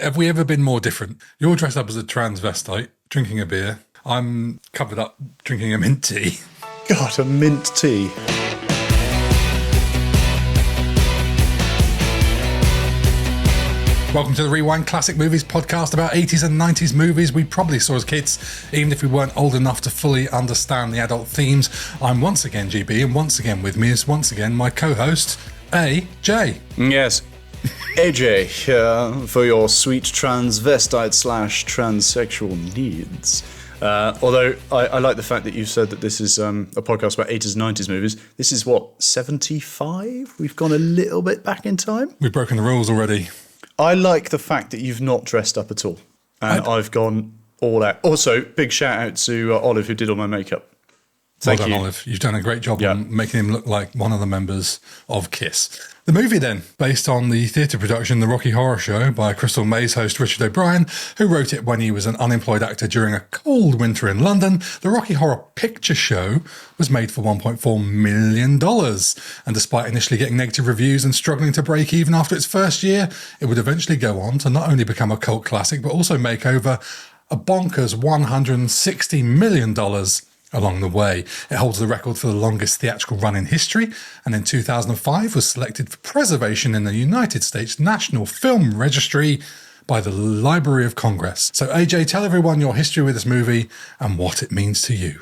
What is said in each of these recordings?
Have we ever been more different? You're dressed up as a transvestite, drinking a beer. I'm covered up drinking a mint tea. God, a mint tea. Welcome to the Rewind Classic Movies podcast about 80s and 90s movies we probably saw as kids, even if we weren't old enough to fully understand the adult themes. I'm once again GB, and once again with me is once again my co-host, AJ. Yes, AJ, for your sweet transvestite / transsexual needs. Although I like the fact that you said that this is a podcast about 80s and 90s movies. This is what, 75? We've gone a little bit back in time. We've broken the rules already. I like the fact that you've not dressed up at all. And I've gone all out. Also, big shout out to Olive, who did all my makeup. Well done, Olive. You've done a great job on making him look like one of the members of KISS. The movie then, based on the theatre production The Rocky Horror Show by Crystal Maze host Richard O'Brien, who wrote it when he was an unemployed actor during a cold winter in London. The Rocky Horror Picture Show was made for $1.4 million. And despite initially getting negative reviews and struggling to break even after its first year, it would eventually go on to not only become a cult classic, but also make over a bonkers $160 million along the way. It holds the record for the longest theatrical run in history, and in 2005 was selected for preservation in the United States National Film Registry by the Library of Congress. So AJ, tell everyone your history with this movie and what it means to you.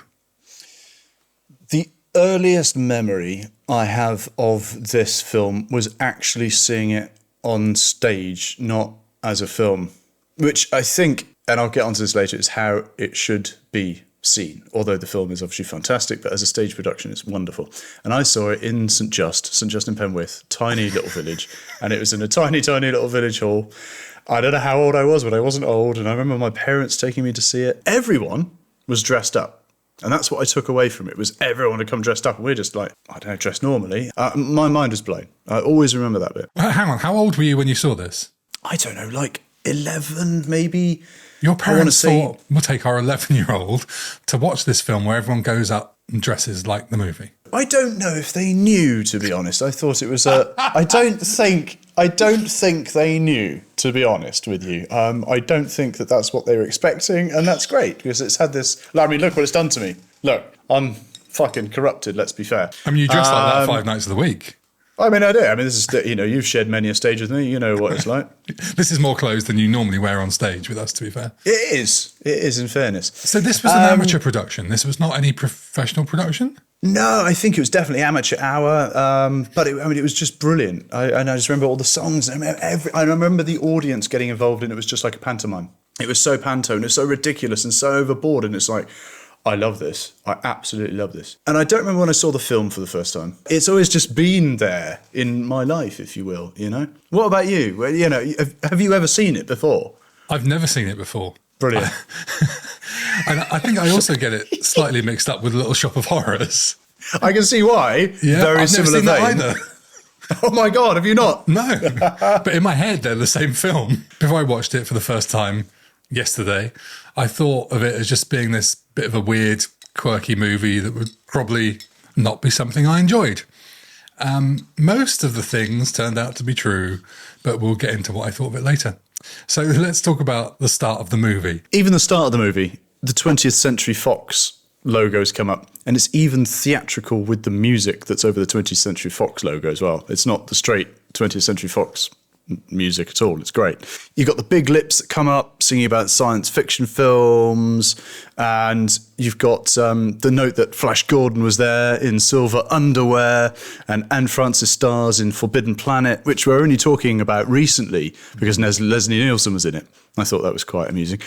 The earliest memory I have of this film was actually seeing it on stage, not as a film, which I think, and I'll get onto this later, is how it should be seen, although the film is obviously fantastic, but as a stage production it's wonderful. And I saw it in St Just in Penwith, tiny little village, and it was in a tiny little village hall. I don't know how old I was, but I wasn't old, and I remember my parents taking me to see it. Everyone was dressed up, and that's what I took away from it, was everyone had come dressed up, and we're just like, I don't know, dressed normally. My mind was blown. I always remember that bit. Hang on, how old were you when you saw this? I don't know, like 11 maybe. Your parents thought, we'll take our 11-year-old to watch this film where everyone goes up and dresses like the movie. I don't know if they knew, to be honest. I thought it was I don't think they knew, to be honest with you. I don't think that that's what they were expecting, and that's great, because it's had this... I mean, look what it's done to me. Look, I'm fucking corrupted, let's be fair. I mean, you dress like that 5 nights of the week. I mean, I do. I mean, this is, you've shared many a stage with me. You know what it's like. This is more clothes than you normally wear on stage with us, to be fair. It is, in fairness. So this was an amateur production. This was not any professional production? No, I think it was definitely amateur hour. But it was just brilliant. I just remember all the songs. I remember the audience getting involved in it. It was just like a pantomime. It was so panto and it was so ridiculous and so overboard. And it's like, I love this. I absolutely love this. And I don't remember when I saw the film for the first time. It's always just been there in my life, if you will, you know? What about you? Well, you know, have you ever seen it before? I've never seen it before. Brilliant. And I think I also get it slightly mixed up with Little Shop of Horrors. I can see why. Yeah, very I've similar never seen vein. that either. Oh my God, have you not? No. But in my head, they're the same film. Before I watched it for the first time yesterday, I thought of it as just being this bit of a weird, quirky movie that would probably not be something I enjoyed. Most of the things turned out to be true, but we'll get into what I thought of it later. So let's talk about the start of the movie. Even the start of the movie, the 20th Century Fox logos come up, and it's even theatrical with the music that's over the 20th Century Fox logo as well. It's not the straight 20th Century Fox music at all. It's great. You've got the big lips that come up singing about science fiction films, and you've got the note that Flash Gordon was there in silver underwear, and Anne Francis stars in Forbidden Planet, which we're only talking about recently because Leslie Nielsen was in it. I thought that was quite amusing.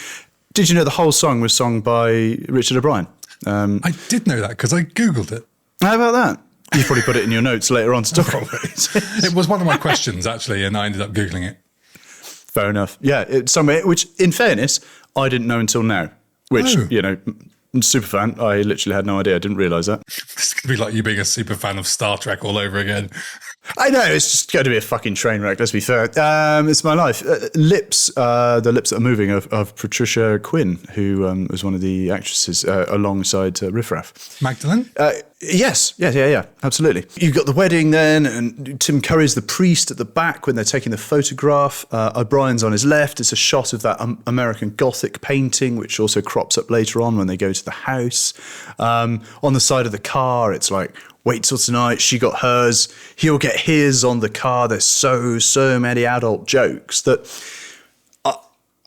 Did you know the whole song was sung by Richard O'Brien? I did know that because I Googled it. How about that? You probably put it in your notes later on to talk about it. It was one of my questions, actually, and I ended up Googling it. Fair enough. Yeah, it's somewhere, which, in fairness, I didn't know until now. Which, you know, super fan. I literally had no idea. I didn't realise that. This could be like you being a super fan of Star Trek all over again. I know, it's just going to be a fucking train wreck, let's be fair. It's my life. Lips, the Lips That Are Moving of Patricia Quinn, who was one of the actresses alongside Riff Raff. Magdalene? Yes, yeah, absolutely. You've got the wedding then, and Tim Curry's the priest at the back when they're taking the photograph. O'Brien's on his left. It's a shot of that American Gothic painting, which also crops up later on when they go to the house. On the side of the car, it's like, wait till tonight, she got hers, he'll get his on the car. There's so many adult jokes that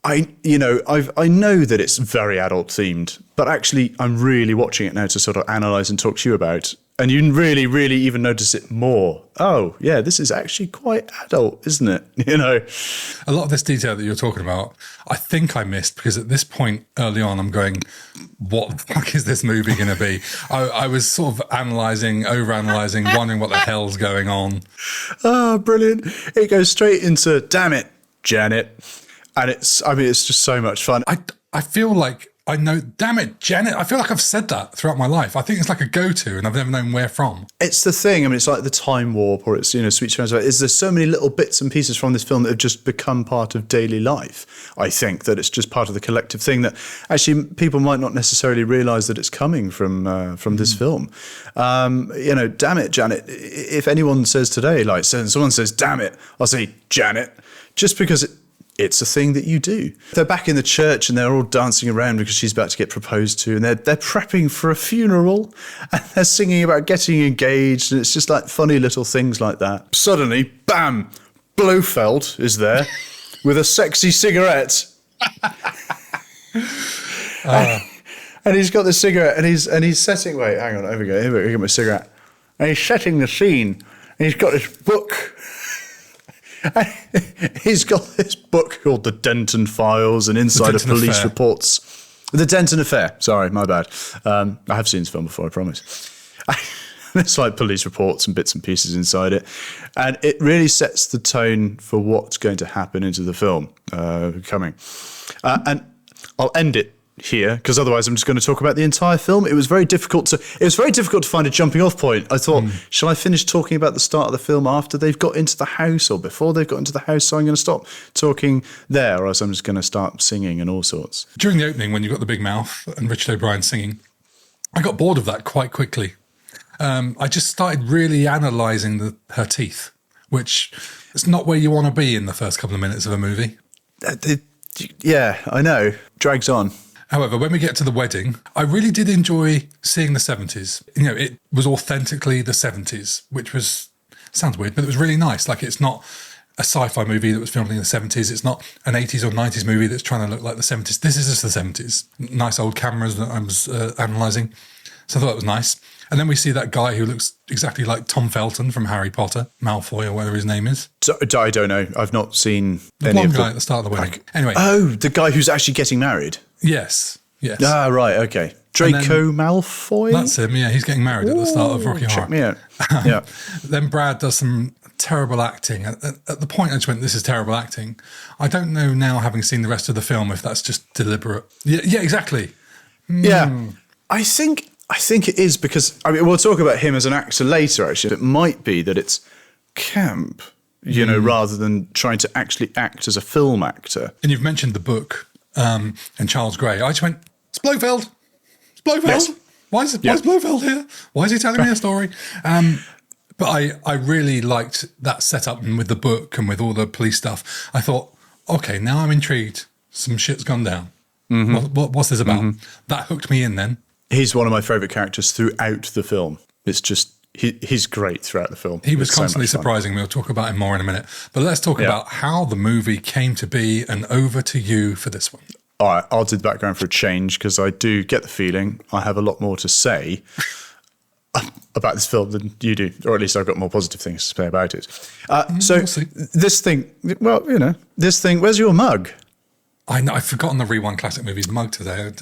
I know that it's very adult themed, but actually I'm really watching it now to sort of analyse and talk to you about. And you really, really even notice it more. Oh, yeah, this is actually quite adult, isn't it? You know, a lot of this detail that you're talking about, I think I missed because at this point early on, I'm going, what the fuck is this movie going to be? I was sort of overanalyzing, wondering what the hell's going on. Oh, brilliant. It goes straight into, damn it, Janet. And it's just so much fun. I feel like I know, damn it, Janet. I feel like I've said that throughout my life. I think it's like a go-to and I've never known where from. It's the thing. I mean, it's like the time warp or it's, Sweet Transfer. There's so many little bits and pieces from this film that have just become part of daily life. I think that it's just part of the collective thing that actually people might not necessarily realise that it's coming from this film. Damn it, Janet. If anyone says today, like someone says, damn it, I'll say, Janet, just because it's a thing that you do. They're back in the church and they're all dancing around because she's about to get proposed to, and they're prepping for a funeral and they're singing about getting engaged, and it's just like funny little things like that. Suddenly, bam, Blofeld is there with a sexy cigarette. And he's got the cigarette and he's setting, wait, hang on, here we go, here we go, my cigarette. And he's setting the scene and he's got this book. He's got this book called The Denton Files and Insider Police Reports. The Denton Affair. Sorry, my bad. I have seen this film before, I promise. It's like police reports and bits and pieces inside it. And it really sets the tone for what's going to happen into the film coming. And I'll end it here because otherwise I'm just going to talk about the entire film. It was very difficult to find a jumping off point. I thought, shall I finish talking about the start of the film after they've got into the house or before they've got into the house? So I'm going to stop talking there, or else I'm just going to start singing and all sorts. During the opening, when you got the big mouth and Richard O'Brien singing, I got bored of that quite quickly. I just started really analysing her teeth, which is not where you want to be in the first couple of minutes of a movie. Yeah, I know. Drags on. However, when we get to the wedding, I really did enjoy seeing the 70s. It was authentically the 70s, which sounds weird, but it was really nice. Like, it's not a sci-fi movie that was filmed in the 70s. It's not an 80s or 90s movie that's trying to look like the 70s. This is just the 70s. Nice old cameras that I was analysing. So I thought it was nice. And then we see that guy who looks exactly like Tom Felton from Harry Potter, Malfoy or whatever his name is. So, I don't know. I've not seen the any of guy at the start of the wedding. Anyway. Oh, the guy who's actually getting married? Yes. Ah, right, okay. Draco Malfoy? That's him, yeah. He's getting married at the start of Rocky Horror. Check me out. Yeah. Then Brad does some terrible acting. At the point I just went, this is terrible acting. I don't know now, having seen the rest of the film, if that's just deliberate. Yeah, exactly. Yeah. I think it is because, we'll talk about him as an actor later, actually. It might be that it's camp, rather than trying to actually act as a film actor. And you've mentioned the book and Charles Gray. I just went, it's Blofeld. It's Blofeld. Yes. Why is Blofeld here? Why is he telling me a story? But I really liked that setup, and with the book and with all the police stuff, I thought, okay, now I'm intrigued. Some shit's gone down. Mm-hmm. What's this about? Mm-hmm. That hooked me in then. He's one of my favourite characters throughout the film. It's just, he's great throughout the film. He was constantly surprising. We'll talk about him more in a minute. But let's talk about how the movie came to be, and over to you for this one. All right, I'll do the background for a change because I do get the feeling I have a lot more to say about this film than you do, or at least I've got more positive things to say about it. This thing, where's your mug? I know, I've forgotten the Rewind Classic Movies mug today.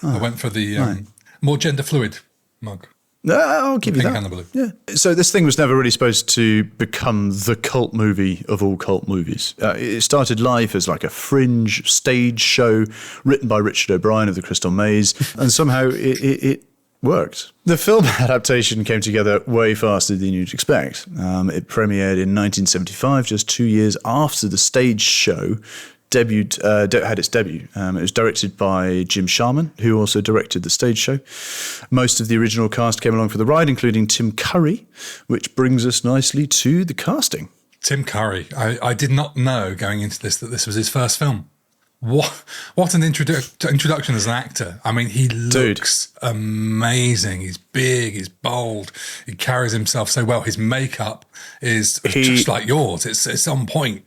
I went for the more gender fluid mug. I'll give you that. Pink and the blue. Yeah. So this thing was never really supposed to become the cult movie of all cult movies. It started life as like a fringe stage show written by Richard O'Brien of the Crystal Maze, and somehow it worked. The film adaptation came together way faster than you'd expect. It premiered in 1975, just 2 years after the stage show had its debut. It was directed by Jim Sharman, who also directed the stage show. Most of the original cast came along for the ride, including Tim Curry, which brings us nicely to the casting. Tim Curry. I did not know going into this that this was his first film. What an introduction as an actor. I mean, he looks amazing. He's big, he's bold, he carries himself so well. His makeup is just like yours. It's on point.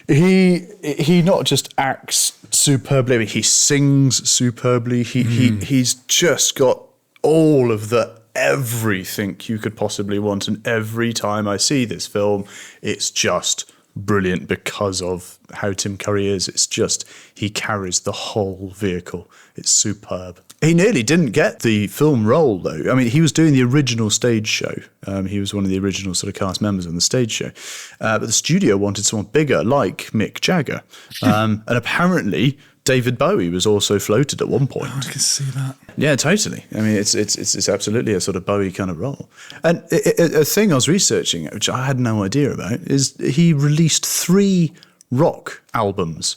He not just acts superbly, I mean, he sings superbly. He's just got all of the everything you could possibly want. And every time I see this film, it's just brilliant because of how Tim Curry is. It's just, he carries the whole vehicle. It's superb. He nearly didn't get the film role, though. I mean, he was doing the original stage show. He was one of the original sort of cast members on the stage show. But the studio wanted someone bigger, like Mick Jagger. And apparently, David Bowie was also floated at one point. Oh, I can see that. Yeah, totally. I mean, it's absolutely a sort of Bowie kind of role. And a thing I was researching, which I had no idea about, is he released 3 rock albums.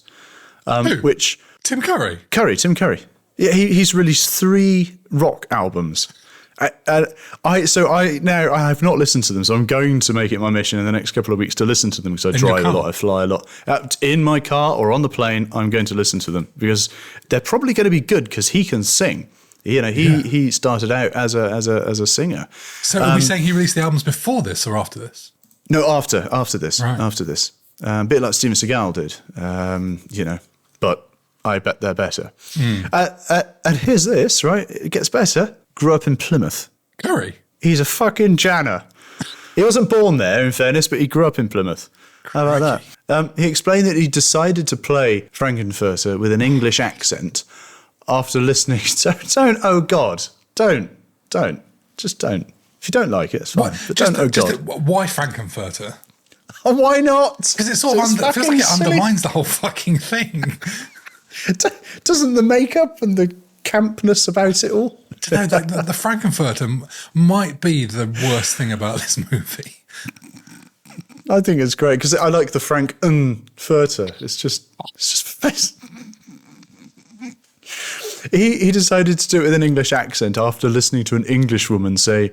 Who? Which Tim Curry? Tim Curry. Yeah, he's released 3 rock albums. I have not listened to them, so I'm going to make it my mission in the next couple of weeks to listen to them because I drive a lot, I fly a lot. In my car or on the plane, I'm going to listen to them because they're probably going to be good because he can sing. You know, he started out as a singer. So are we saying he released the albums before this or after this? No, after this. Right. After this. A bit like Steven Seagal did, you know, but I bet they're better. And here's this, right? It gets better. Grew up in Plymouth. Curry? He's a fucking Janner. He wasn't born there, in fairness, but he grew up in Plymouth. How about that? He explained that he decided to play Frankenfurter with an English accent after listening. Oh God, don't. Just don't. If you don't like it, it's fine. But God. Why Frankenfurter? Why not? Because it sort of feels like it undermines the whole fucking thing. Doesn't the makeup and the campness about it all? Do you know, the Frankenfurter might be the worst thing about this movie. I think it's great because I like the Frank-Furter. It's just He decided to do it with an English accent after listening to an English woman say,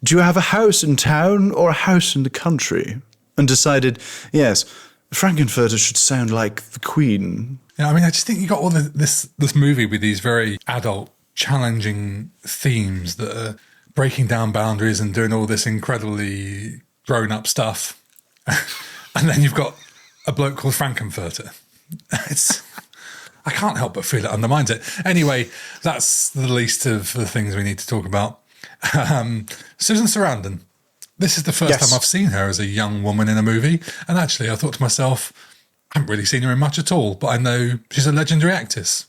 "Do you have a house in town or a house in the country?" And decided, yes, Frankenfurter should sound like the Queen. Yeah, I mean, I just think you got all this movie with these very adult, challenging themes that are breaking down boundaries and doing all this incredibly grown-up stuff. And then you've got a bloke called Frankenfurter. I can't help but feel it undermines it. Anyway, that's the least of the things we need to talk about. Susan Sarandon. This is the first time I've seen her as a young woman in a movie. And actually, I thought to myself, I haven't really seen her in much at all, but I know she's a legendary actress.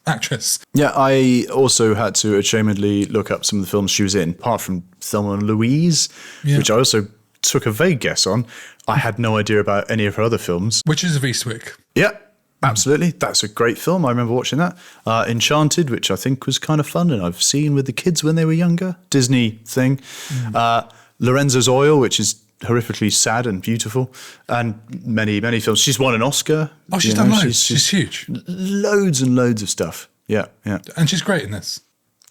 Yeah, I also had to ashamedly look up some of the films she was in, apart from Thelma and Louise, which I also took a vague guess on. I had no idea about any of her other films. Which is of Eastwick. Yeah, absolutely. That's a great film. I remember watching that. Enchanted, which I think was kind of fun, and I've seen with the kids when they were younger. Disney thing. Lorenzo's Oil, which is horrifically sad and beautiful, and many, many films. She's won an Oscar. Oh, she's done loads. She's huge. Loads and loads of stuff. Yeah. And she's great in this.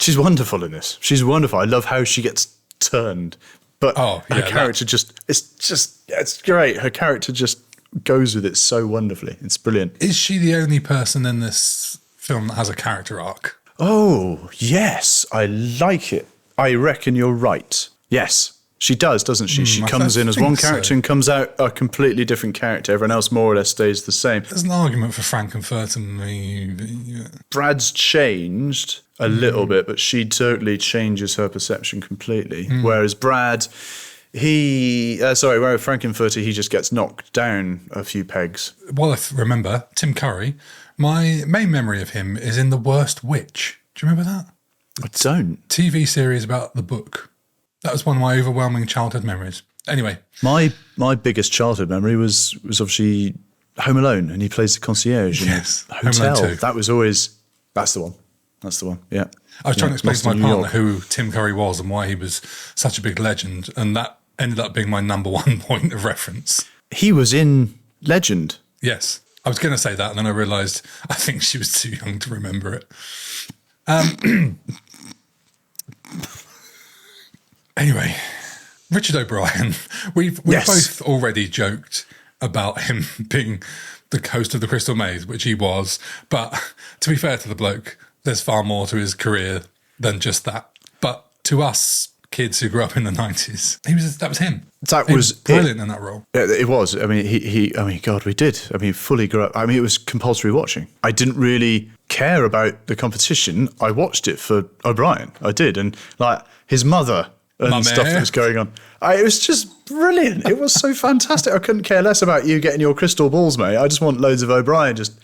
She's wonderful in this. She's wonderful. I love how she gets turned. But her character it's great. Her character just goes with it so wonderfully. It's brilliant. Is she the only person in this film that has a character arc? Oh, yes. I like it. I reckon you're right. Yes. She does, doesn't she? She comes in as one character and comes out a completely different character. Everyone else more or less stays the same. There's an argument for Frankenfurter. Brad's changed a little bit, but she totally changes her perception completely. Whereas Brad, whereas Frankenfurter, he just gets knocked down a few pegs. Well, if remember, Tim Curry, my main memory of him is in The Worst Witch. Do you remember that? I don't. TV series about the book. That was one of my overwhelming childhood memories. Anyway. My biggest childhood memory was obviously Home Alone, and he plays the concierge in a hotel. Home Alone 2. That's the one, yeah. I was trying to explain lost to my in New partner York. who Tim Curry was and why he was such a big legend, and that ended up being my number one point of reference. He was in Legend. Yes, I was going to say that, and then I realised I think she was too young to remember it. Anyway, Richard O'Brien, we've both already joked about him being the host of the Crystal Maze, which he was. But to be fair to the bloke, there's far more to his career than just that. But to us kids who grew up in the 90s, that was him. He was brilliant in that role. It was. I mean, God, we did. I mean, fully grew up. I mean, it was compulsory watching. I didn't really care about the competition. I watched it for O'Brien. I did. And like his mother and stuff that was going on. It was just brilliant. It was so fantastic. I couldn't care less about you getting your crystal balls, mate. I just want loads of O'Brien just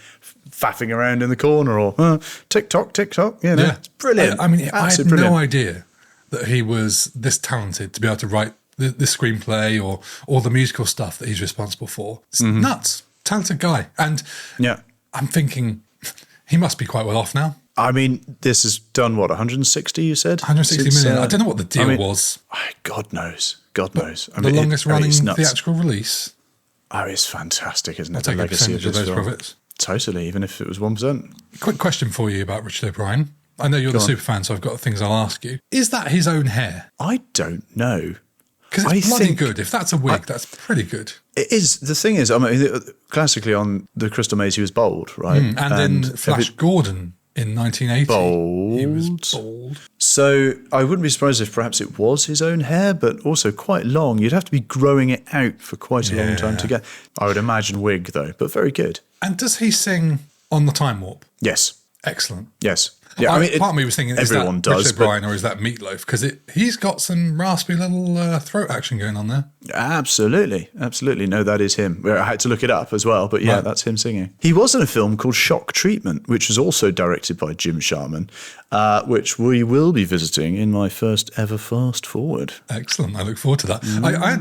faffing around in the corner or tick-tock, tick-tock. You know, It's brilliant. I mean, I had brilliant. no idea that he was this talented to be able to write the screenplay or all the musical stuff that he's responsible for. It's nuts. Talented guy. And I'm thinking he must be quite well off now. I mean, this has done, what, 160, you said? 160 million. I don't know what the deal was. God knows. God knows. The longest running theatrical release. Oh, it's fantastic, isn't it? I'll take a percentage of those profits. Totally, even if it was 1%. Quick question for you about Richard O'Brien. I know you're the super fan, so I've got things I'll ask you. Is that his own hair? I don't know. Because it's bloody good. If that's a wig, that's pretty good. It is. The thing is, I mean, classically on the Crystal Maze, he was bald, right? And in Flash Gordon in 1980, he was bald. So I wouldn't be surprised if perhaps it was his own hair, but also quite long. You'd have to be growing it out for quite a long time to get. I would imagine wig, though, but very good. And does he sing on the Time Warp? Yes. Excellent. Yes. Yeah, I mean, part of me was thinking, is that Richard O'Brien or is that MeatLoaf? Because he's got some raspy little throat action going on there. Absolutely. Absolutely. No, that is him. I had to look it up as well, but yeah, that's him singing. He was in a film called Shock Treatment, which was also directed by Jim Sharman, which we will be visiting in my first ever Fast Forward. Excellent. I look forward to that.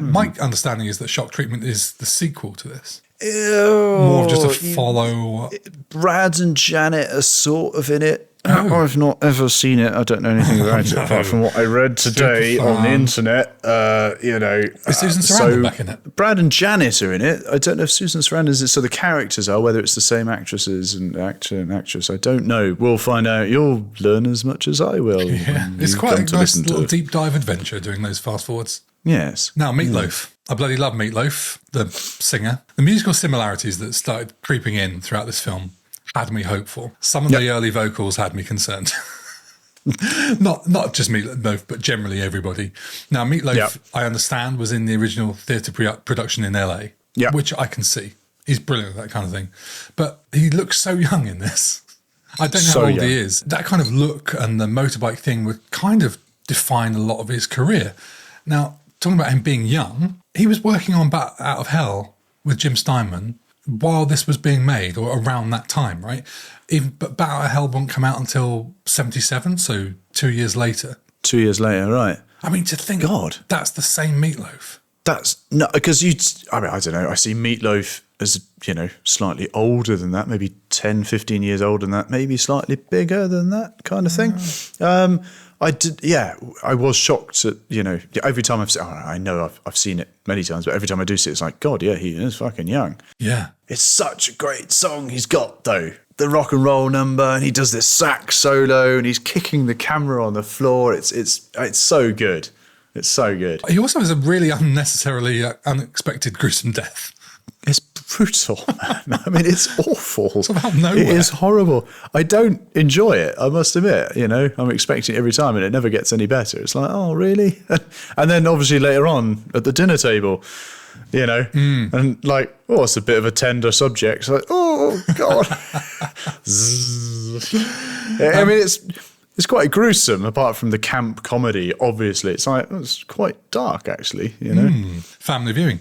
My understanding is that Shock Treatment is the sequel to this. Ew, more of just a follow. Brad and Janet are sort of in it. I've not ever seen it. I don't know anything about it apart from what I read today on the internet. Is Susan Sarandon back in it? Brad and Janet are in it. I don't know if Susan Sarandon is. So the characters are, whether it's the same actresses and actor and actress, I don't know. We'll find out. You'll learn as much as I will. Yeah, it's quite a nice little deep dive adventure doing those fast forwards. Yes. Now, MeatLoaf. I bloody love MeatLoaf, the singer. The musical similarities that started creeping in throughout this film had me hopeful. Some of the early vocals had me concerned. not just MeatLoaf, but generally everybody. Now, MeatLoaf, I understand, was in the original theatre production in LA, which I can see. He's brilliant at that kind of thing. But he looks so young in this. I don't know how old he is. That kind of look and the motorbike thing would kind of define a lot of his career. Now, talking about him being young, he was working on Bat Out of Hell with Jim Steinman while this was being made, or around that time, right? But Bat Out of Hell won't come out until 1977, so 2 years later. 2 years later, right. I mean, to think, that's the same MeatLoaf. That's not, because I don't know, I see MeatLoaf as, slightly older than that, maybe 10, 15 years older than that, maybe slightly bigger than that kind of thing. I was shocked at, every time I've seen, I know I've seen it many times, but every time I do see it, it's like, God, yeah, he is fucking young. Yeah. It's such a great song he's got, though. The rock and roll number, and he does this sax solo, and he's kicking the camera on the floor. It's so good. It's so good. He also has a really unnecessarily unexpected gruesome death. It's brutal, man. I mean, it's awful. It's about nowhere. It is horrible. I don't enjoy it, I must admit. I'm expecting it every time, and it never gets any better. It's like, oh, really? And then obviously later on at the dinner table, and like, oh, it's a bit of a tender subject. It's like, oh, God. I mean, it's quite gruesome, apart from the camp comedy, obviously. It's like, it's quite dark, actually, Family viewing.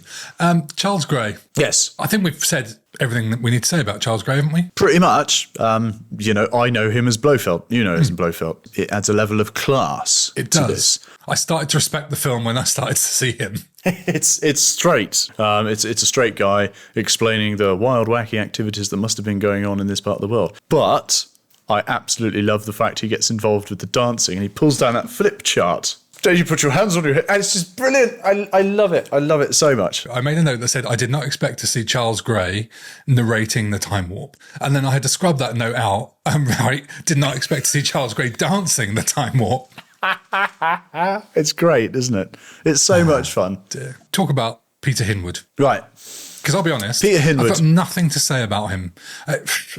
Charles Gray. Yes. I think we've said everything that we need to say about Charles Gray, haven't we? Pretty much. I know him as Blofeld. You know him as Blofeld. It adds a level of class to this. I started to respect the film when I started to see him. It's straight. It's a straight guy explaining the wild, wacky activities that must have been going on in this part of the world. But I absolutely love the fact he gets involved with the dancing and he pulls down that flip chart. Don't you put your hands on your head? And it's just brilliant. I love it. I love it so much. I made a note that said, I did not expect to see Charles Gray narrating the time warp. And then I had to scrub that note out. Right. Did not expect to see Charles Gray dancing the time warp. It's great, isn't it? It's so much fun. Dear. Talk about Peter Hinwood. Right. Because I'll be honest, Peter Hinwood. I've got nothing to say about him.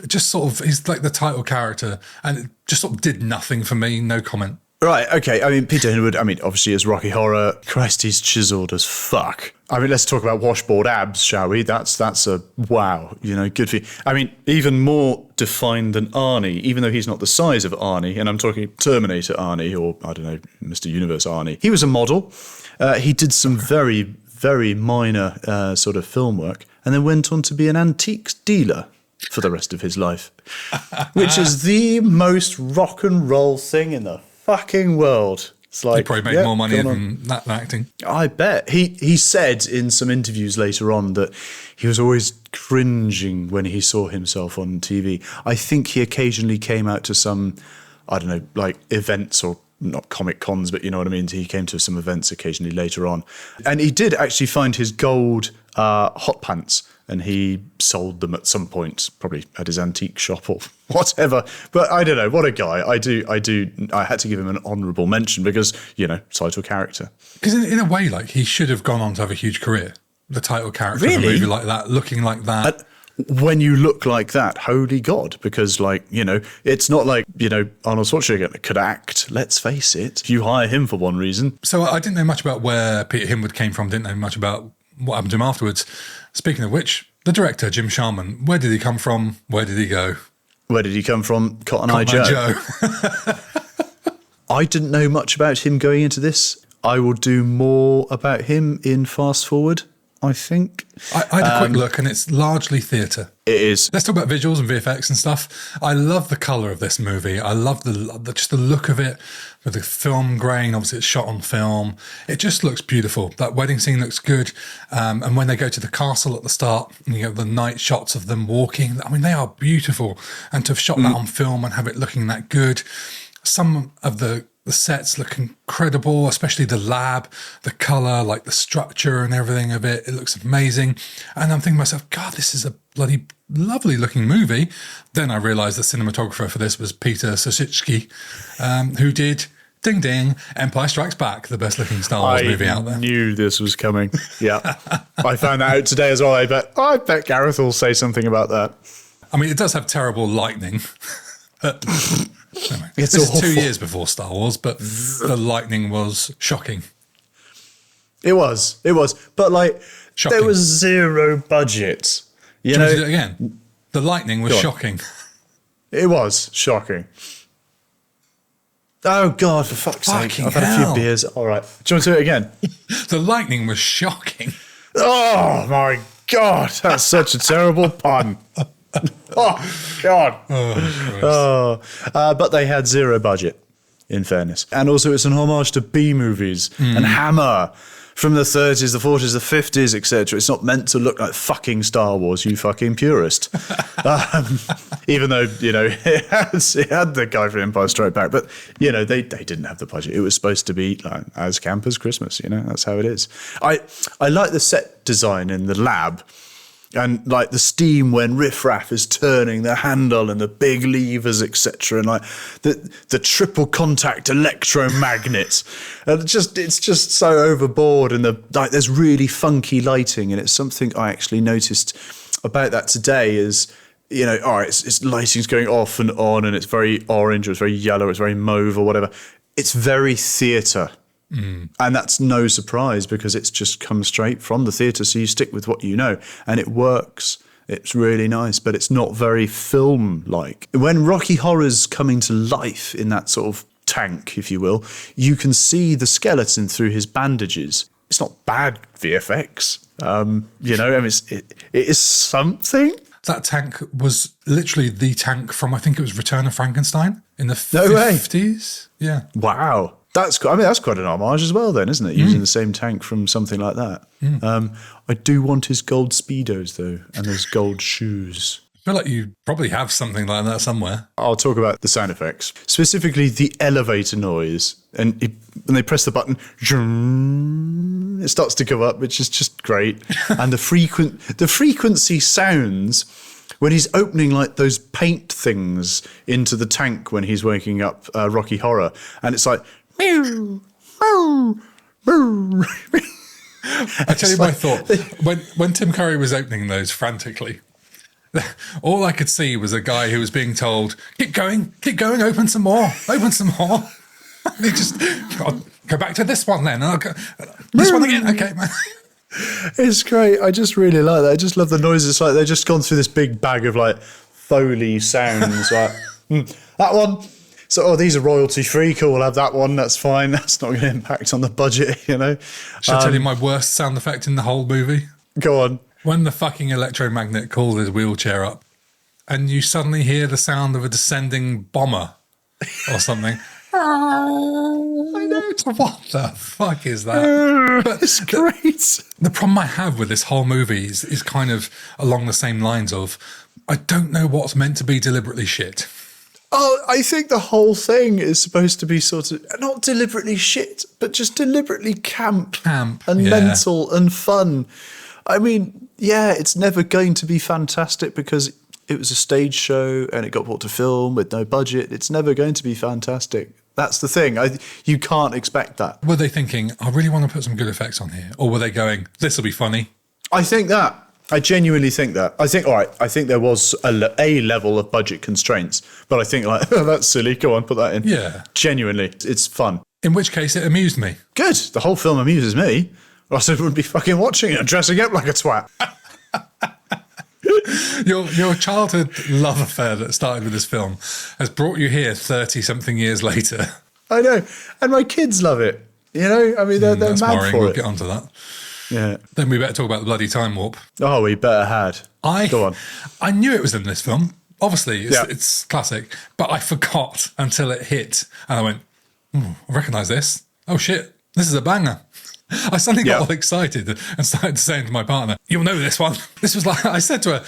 Just sort of, he's like the title character and it just sort of did nothing for me. No comment. Right, okay. I mean, Peter Hinwood, obviously as Rocky Horror, Christ, he's chiseled as fuck. I mean, let's talk about washboard abs, shall we? That's a wow, good for you. Even more defined than Arnie, even though he's not the size of Arnie, and I'm talking Terminator Arnie, or I don't know, Mr. Universe Arnie. He was a model. He did some very, very minor sort of film work, and then went on to be an antiques dealer for the rest of his life, which is the most rock and roll thing in the fucking world. It's like, he probably made more money than that acting. I bet. He said in some interviews later on that he was always cringing when he saw himself on TV. I think he occasionally came out to some, I don't know, like events or not Comic Cons, but you know what I mean? He came to some events occasionally later on. And he did actually find his gold hot pants, and he sold them at some point, probably at his antique shop or whatever. But I don't know, what a guy. I had to give him an honourable mention because, title character. Because in a way, like, he should have gone on to have a huge career. The title character of a movie like that, looking like that. When you look like that, holy God, because it's not like, Arnold Schwarzenegger could act, let's face it. You hire him for one reason. So I didn't know much about where Peter Hinwood came from, didn't know much about what happened to him afterwards. Speaking of which, the director, Jim Sharman, where did he come from? Where did he go? Where did he come from? Cotton Eye Joe. I didn't know much about him going into this. I will do more about him in Fast Forward, I think. I had a quick look, and it's largely theatre. It is. Let's talk about visuals and VFX and stuff. I love the colour of this movie. I love just the look of it with the film grain. Obviously, it's shot on film. It just looks beautiful. That wedding scene looks good. And when they go to the castle at the start, and you get the night shots of them walking, they are beautiful. And to have shot that on film and have it looking that good. Some of the sets look incredible, especially the lab, the colour, like the structure and everything of it. It looks amazing. And I'm thinking to myself, God, this is a bloody lovely looking movie. Then I realised the cinematographer for this was Peter Sosicki, who did, ding ding, Empire Strikes Back, the best looking Star Wars movie out there. I knew this was coming. Yeah. I found that out today as well. I bet Gareth will say something about that. It does have terrible lightning. Anyway, this is 2 years before Star Wars, but the lightning was shocking. It was. But Shocking. There was zero budget. You know, do it again. The lightning was shocking. It was shocking. Oh God, for fuck's sake! I've had a few beers. All right, do you want to do it again? The lightning was shocking. Oh my God, that's such a terrible pun. Oh God. But they had zero budget, in fairness. And also it's an homage to B movies and Hammer from the 30s, the 40s, the 50s, etc. It's not meant to look like fucking Star Wars, you fucking purist. Even though, it had the guy from Empire Strikes Back, but, they didn't have the budget. It was supposed to be as camp as Christmas, that's how it is. I like the set design in the lab. And the steam when Riff Raff is turning the handle and the big levers, etc., and the triple contact electromagnets, and it's just so overboard. And there's really funky lighting, and it's something I actually noticed about that today. Is it's lighting's going off and on, and it's very orange, or it's very yellow, it's very mauve, or whatever. It's very theatre. And that's no surprise because it's just come straight from the theatre. So you stick with what you know and it works. It's really nice, but it's not very film-like. When Rocky Horror's coming to life in that sort of tank, if you will, you can see the skeleton through his bandages. It's not bad VFX. It is something. That tank was literally the tank from, I think it was Return of Frankenstein in the 50s. Yeah. Wow. That's quite an homage as well then, isn't it? Using the same tank from something like that. I do want his gold Speedos though, and those gold shoes. feel like you probably have something like that somewhere. I'll talk about the sound effects, specifically the elevator noise. And when they press the button, it starts to go up, which is just great. And the frequency sounds when he's opening like those paint things into the tank when he's waking up Rocky Horror, and it's like meow, meow, meow. I tell you my thought. When Tim Curry was opening those frantically, all I could see was a guy who was being told, keep going, open some more. They just, go back to this one then. This one again, okay. It's great. I just really like that. I just love the noises. It's like they've just gone through this big bag of like Foley sounds. Like, that one. So, these are royalty free. Cool, we'll have that one. That's fine. That's not going to impact on the budget, you know. Shall I tell you my worst sound effect in the whole movie? Go on. When the fucking electromagnet called his wheelchair up and you suddenly hear the sound of a descending bomber or something. I know. What the fuck is that? But it's great. The problem I have with this whole movie is kind of along the same lines of, I don't know what's meant to be deliberately shit. Oh, I think the whole thing is supposed to be sort of, not deliberately shit, but just deliberately camp and mental and fun. I mean, yeah, it's never going to be fantastic because it was a stage show and it got brought to film with no budget. It's never going to be fantastic. That's the thing. You can't expect that. Were they thinking, I really want to put some good effects on here? Or were they going, this will be funny? I think that. I genuinely think that. I think, all right, I think there was a level of budget constraints, but I think like, oh, that's silly. Go on, put that in. Yeah. Genuinely, it's fun. In which case it amused me. Good. The whole film amuses me. Or else I wouldn't be fucking watching it and dressing up like a twat. Your childhood love affair that started with this film has brought you here 30-something years later. I know. And my kids love it. You know, I mean, they're mad worrying. for We'll it. get onto that. Yeah. Then we better talk about the bloody time warp. Oh, we better had. Go on. I knew it was in this film. Obviously, it's classic. But I forgot until it hit. And I went, I recognise this. Oh, shit. This is a banger. I suddenly got all excited and started saying to my partner, you'll know this one. This was like, I said to her,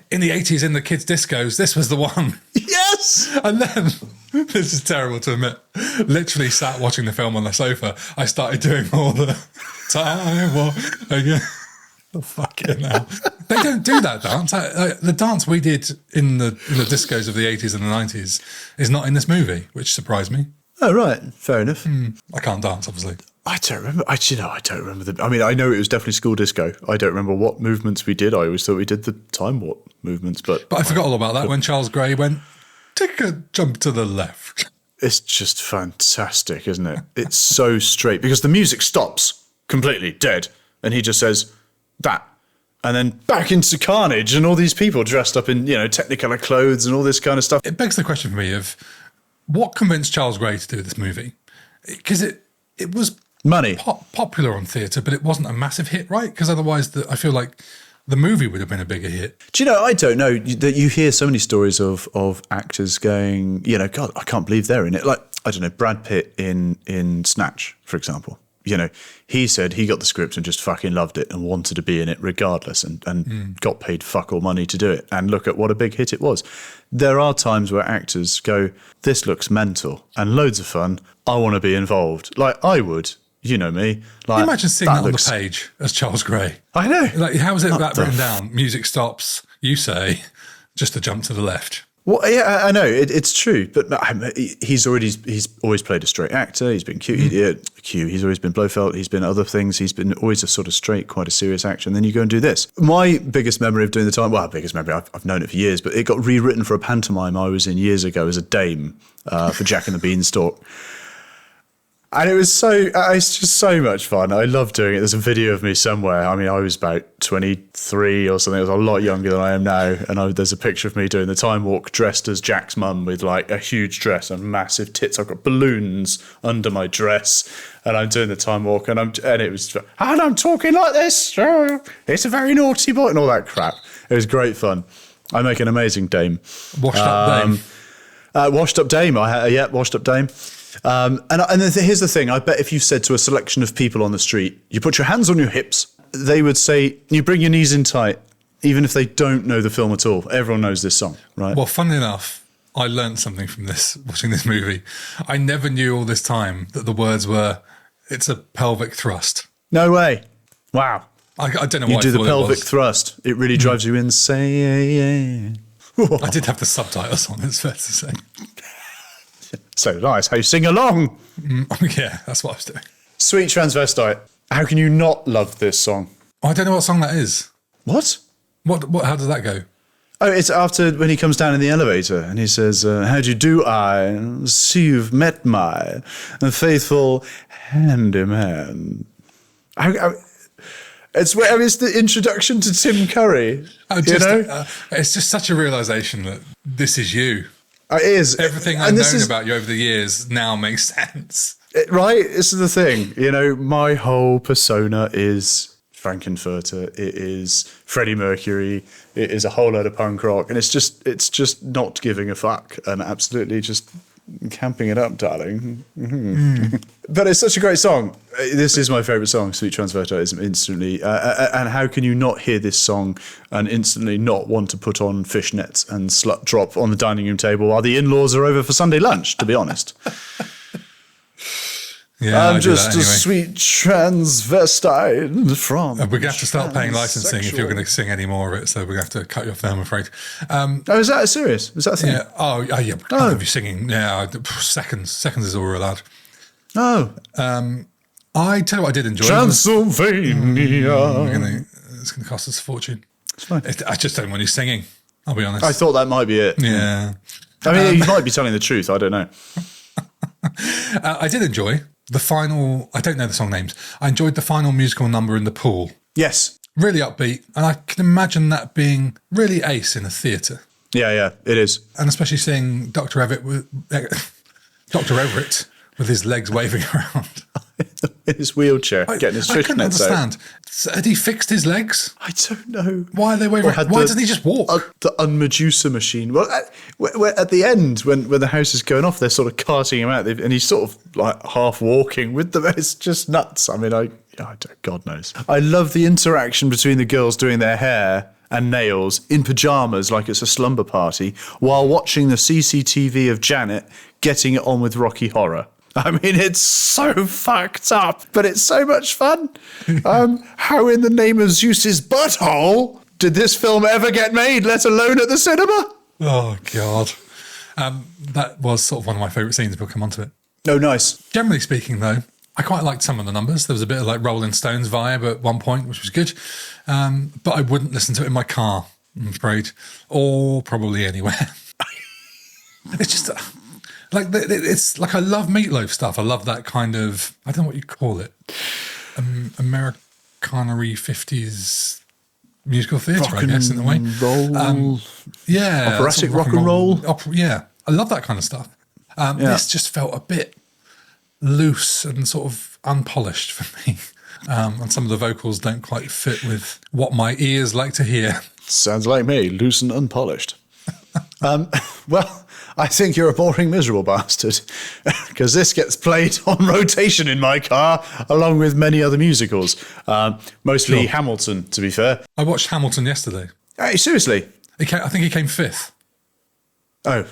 in the 80s, in the kids' discos, this was the one. Yes! And then, this is terrible to admit, literally sat watching the film on the sofa, I started doing all the time war again. Oh, fucking hell. They don't do that dance. The dance we did in the discos of the 80s and the 90s is not in this movie, which surprised me. Oh, right. Fair enough. I can't dance, obviously. I don't remember. I don't remember. I mean, I know it was definitely school disco. I don't remember what movements we did. I always thought we did the time warp movements. But I forgot all about that when Charles Gray went, take a jump to the left. It's just fantastic, isn't it? It's so straight because the music stops completely dead. And he just says, that. And then back into carnage and all these people dressed up in, Technicolor clothes and all this kind of stuff. It begs the question for me of what convinced Charles Gray to do this movie? Because it was money popular on theatre, but it wasn't a massive hit, right? Because otherwise I feel like the movie would have been a bigger hit. Do you know, I don't know, that you hear so many stories of actors going, God, I can't believe they're in it. Like, I don't know, Brad Pitt in Snatch, for example. He said he got the script and just fucking loved it and wanted to be in it regardless and got paid fuck all money to do it. And look at what a big hit it was. There are times where actors go, this looks mental and loads of fun. I want to be involved. Like I would, you know me. Like, can you imagine seeing that on the page as Charles Gray? I know. Like, how is it that written down? Music stops, you say, just to jump to the left. Well, yeah, I know it's true, but he's always played a straight actor. He's been Q. He's always been Blofeld. He's been other things. He's been always a sort of straight, quite a serious actor. And then you go and do this. My biggest memory of doing the time, biggest memory, I've known it for years, but it got rewritten for a pantomime I was in years ago as a dame for Jack and the Beanstalk. And it's just so much fun. I love doing it. There's a video of me somewhere. I mean, I was about 23 or something. I was a lot younger than I am now. And there's a picture of me doing the time walk dressed as Jack's mum with like a huge dress and massive tits. I've got balloons under my dress and I'm doing the time walk and I'm talking like this. It's a very naughty boy and all that crap. It was great fun. I make an amazing dame. Washed up dame. Washed up dame. Washed up dame. And here's the thing. I bet if you said to a selection of people on the street, you put your hands on your hips, they would say, you bring your knees in tight. even if they don't know the film at all. Everyone knows this song, right? Well, funnily enough, I learned something from this, watching this movie. I never knew all this time that the words were, it's a pelvic thrust. No way. Wow. I don't know why you do the pelvic it thrust. It really drives you insane. I did have the subtitles on, it's fair to say. So nice. How you sing along. Yeah, that's what I was doing. Sweet Transvestite. How can you not love this song? I don't know what song that is. What? What? How does that go? Oh, it's after when he comes down in the elevator and he says, how do you do, I see you've met my faithful handyman. It's the introduction to Tim Curry. It's just such a realisation that this is you. It is. Everything I've known about you over the years now makes sense. Right? This is the thing. My whole persona is Frankenfurter. It is Freddie Mercury. It is a whole load of punk rock. And it's just not giving a fuck and absolutely just camping it up, darling. But it's such a great song. This is my favourite song, Sweet Transvestite, instantly. And how can you not hear this song and instantly not want to put on fishnets and slut drop on the dining room table while the in-laws are over for Sunday lunch, to be honest? Yeah, I'm just a sweet transvestite from. We're going to have to start paying licensing if you're going to sing any more of it, so we're going to have to cut you off there, I'm afraid. Is that serious? Is that a thing? Yeah. Oh, yeah. We can't have you singing. Yeah, seconds is all we're allowed. Oh. I tell you what I did enjoy. Transylvania. It's going to cost us a fortune. It's fine. I just don't want you singing, I'll be honest. I thought that might be it. Yeah. I mean, you might be telling the truth. I don't know. I did enjoy the final, I don't know the song names. I enjoyed the final musical number in the pool. Yes. Really upbeat. And I can imagine that being really ace in a theatre. Yeah, it is. And especially seeing Dr. Everett with his legs waving around. In his wheelchair, getting his fishnets out. I couldn't understand. Had he fixed his legs? I don't know. Why are they waving around? Why doesn't he just walk? The Unmedusa machine. Well, at the end, when the house is going off, they're sort of carting him out, and he's sort of like half walking with them. It's just nuts. I mean, God knows. I love the interaction between the girls doing their hair and nails in pajamas like it's a slumber party while watching the CCTV of Janet getting it on with Rocky Horror. I mean, it's so fucked up, but it's so much fun. How in the name of Zeus's butthole did this film ever get made, let alone at the cinema? Oh, God. That was sort of one of my favourite scenes. We'll come on to it. Oh, nice. Generally speaking, though, I quite liked some of the numbers. There was a bit of like Rolling Stones vibe at one point, which was good. But I wouldn't listen to it in my car, I'm afraid, or probably anywhere. It's just... it's like I love MeatLoaf stuff. I love that kind of, I don't know what you call it, Americanery 50s musical theatre, I guess, in a way. Roll. Yeah. Operatic rock and roll. Yeah. I love that kind of stuff. This just felt a bit loose and sort of unpolished for me. And some of the vocals don't quite fit with what my ears like to hear. Sounds like me, loose and unpolished. Well, I think you're a boring, miserable bastard because this gets played on rotation in my car along with many other musicals, mostly Hamilton, to be fair. I watched Hamilton yesterday. Hey, seriously? I think he came fifth. Oh.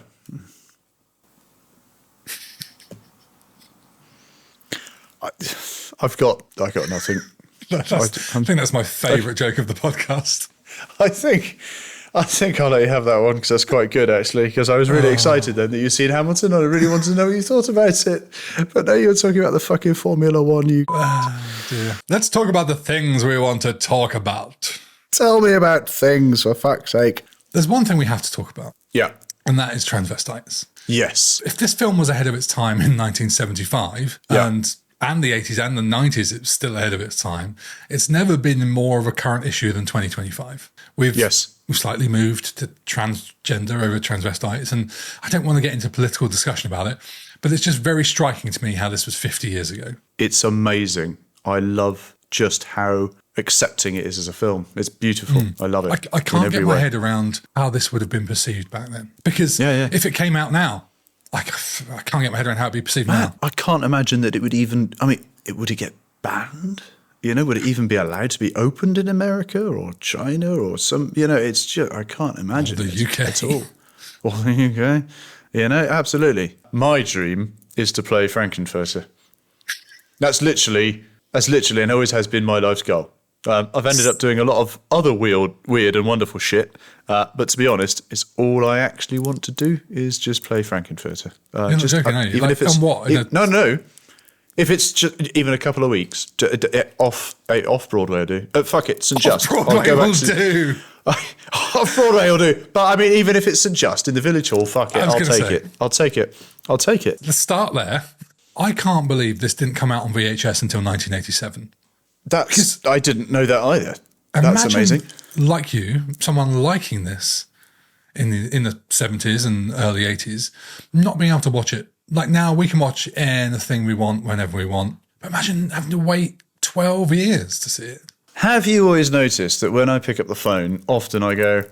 I've got nothing. I think that's my favourite joke of the podcast. I think I'll let you have that one because that's quite good, actually, because I was really excited then that you'd seen Hamilton and I really wanted to know what you thought about it. But now you're talking about the fucking Formula One. Dear. Let's talk about the things we want to talk about. Tell me about things, for fuck's sake. There's one thing we have to talk about. Yeah. And that is transvestites. Yes. If this film was ahead of its time in 1975 and the 80s and the 90s, it's still ahead of its time. It's never been more of a current issue than 2025. We've slightly moved to transgender over transvestites, and I don't want to get into political discussion about it, but it's just very striking to me how this was 50 years ago. It's amazing. I love just how accepting it is as a film. It's beautiful. I love it. I can't get my head around how this would have been perceived back then. Because if it came out now, I can't get my head around how it'd be perceived now. I can't imagine that it would even... I mean, would it get banned? would it even be allowed to be opened in America or China or some, it's just, I can't imagine the it UK. at all. Or the UK. Absolutely. My dream is to play Frankenfurter. That's literally, and always has been my life's goal. I've ended up doing a lot of other weird and wonderful shit. But to be honest, it's all I actually want to do is just play Frankenfurter. You're not joking, are you? Even if it's on what? No. If it's just even a couple of weeks off Broadway, I'll do. Fuck it, St. Just. Off-Broadway will do. Off Broadway will do. But I mean, even if it's St. Just in the Village Hall, fuck it, I'll take it. Let's start there. I can't believe this didn't come out on VHS until 1987. I didn't know that either. That's amazing. Like you, someone liking this in the 70s and early 80s, not being able to watch it. Like now, we can watch anything we want whenever we want. But imagine having to wait 12 years to see it. Have you always noticed that when I pick up the phone, often I go,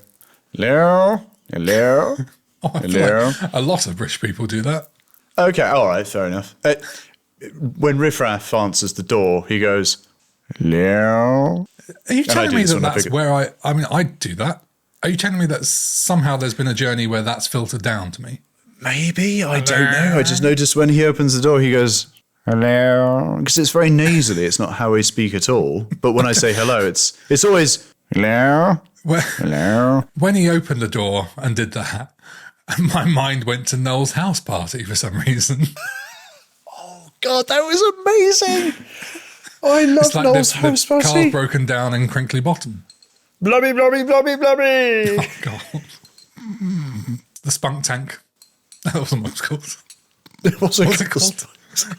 hello, hello, hello? Like a lot of British people do that. Okay, all right, fair enough. When Riff Raff answers the door, he goes, hello. Are you telling me that's where I do that? Are you telling me that somehow there's been a journey where that's filtered down to me? Maybe, I don't know. I just noticed when he opens the door, he goes, hello. Because it's very nasally. It's not how I speak at all. But when I say hello, it's always, hello, hello. When he opened the door and did that, my mind went to Noel's house party for some reason. Oh, God, that was amazing. I love Noel's house party. The car's broken down in Crinkly Bottom. Blubby, blubby, blubby, blubby. Oh, God. The spunk tank. That wasn't what it's called. What's it called?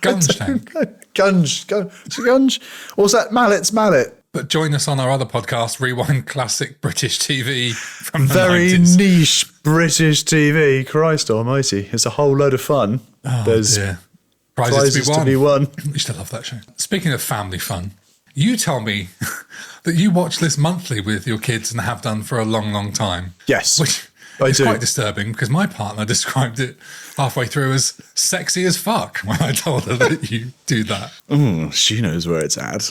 Gunge tank. Gunge. Or was that Mallet's Mallet? But join us on our other podcast, Rewind Classic British TV from the Very 90s. niche British TV. Christ almighty. It's a whole load of fun. Oh, There's dear. prizes to be won. I used to love that show. Speaking of family fun, you tell me that you watch this monthly with your kids and have done for a long, long time. Yes. Which I is do. quite disturbing because my partner described it halfway through as sexy as fuck when I told her that you do that. She knows where it's at.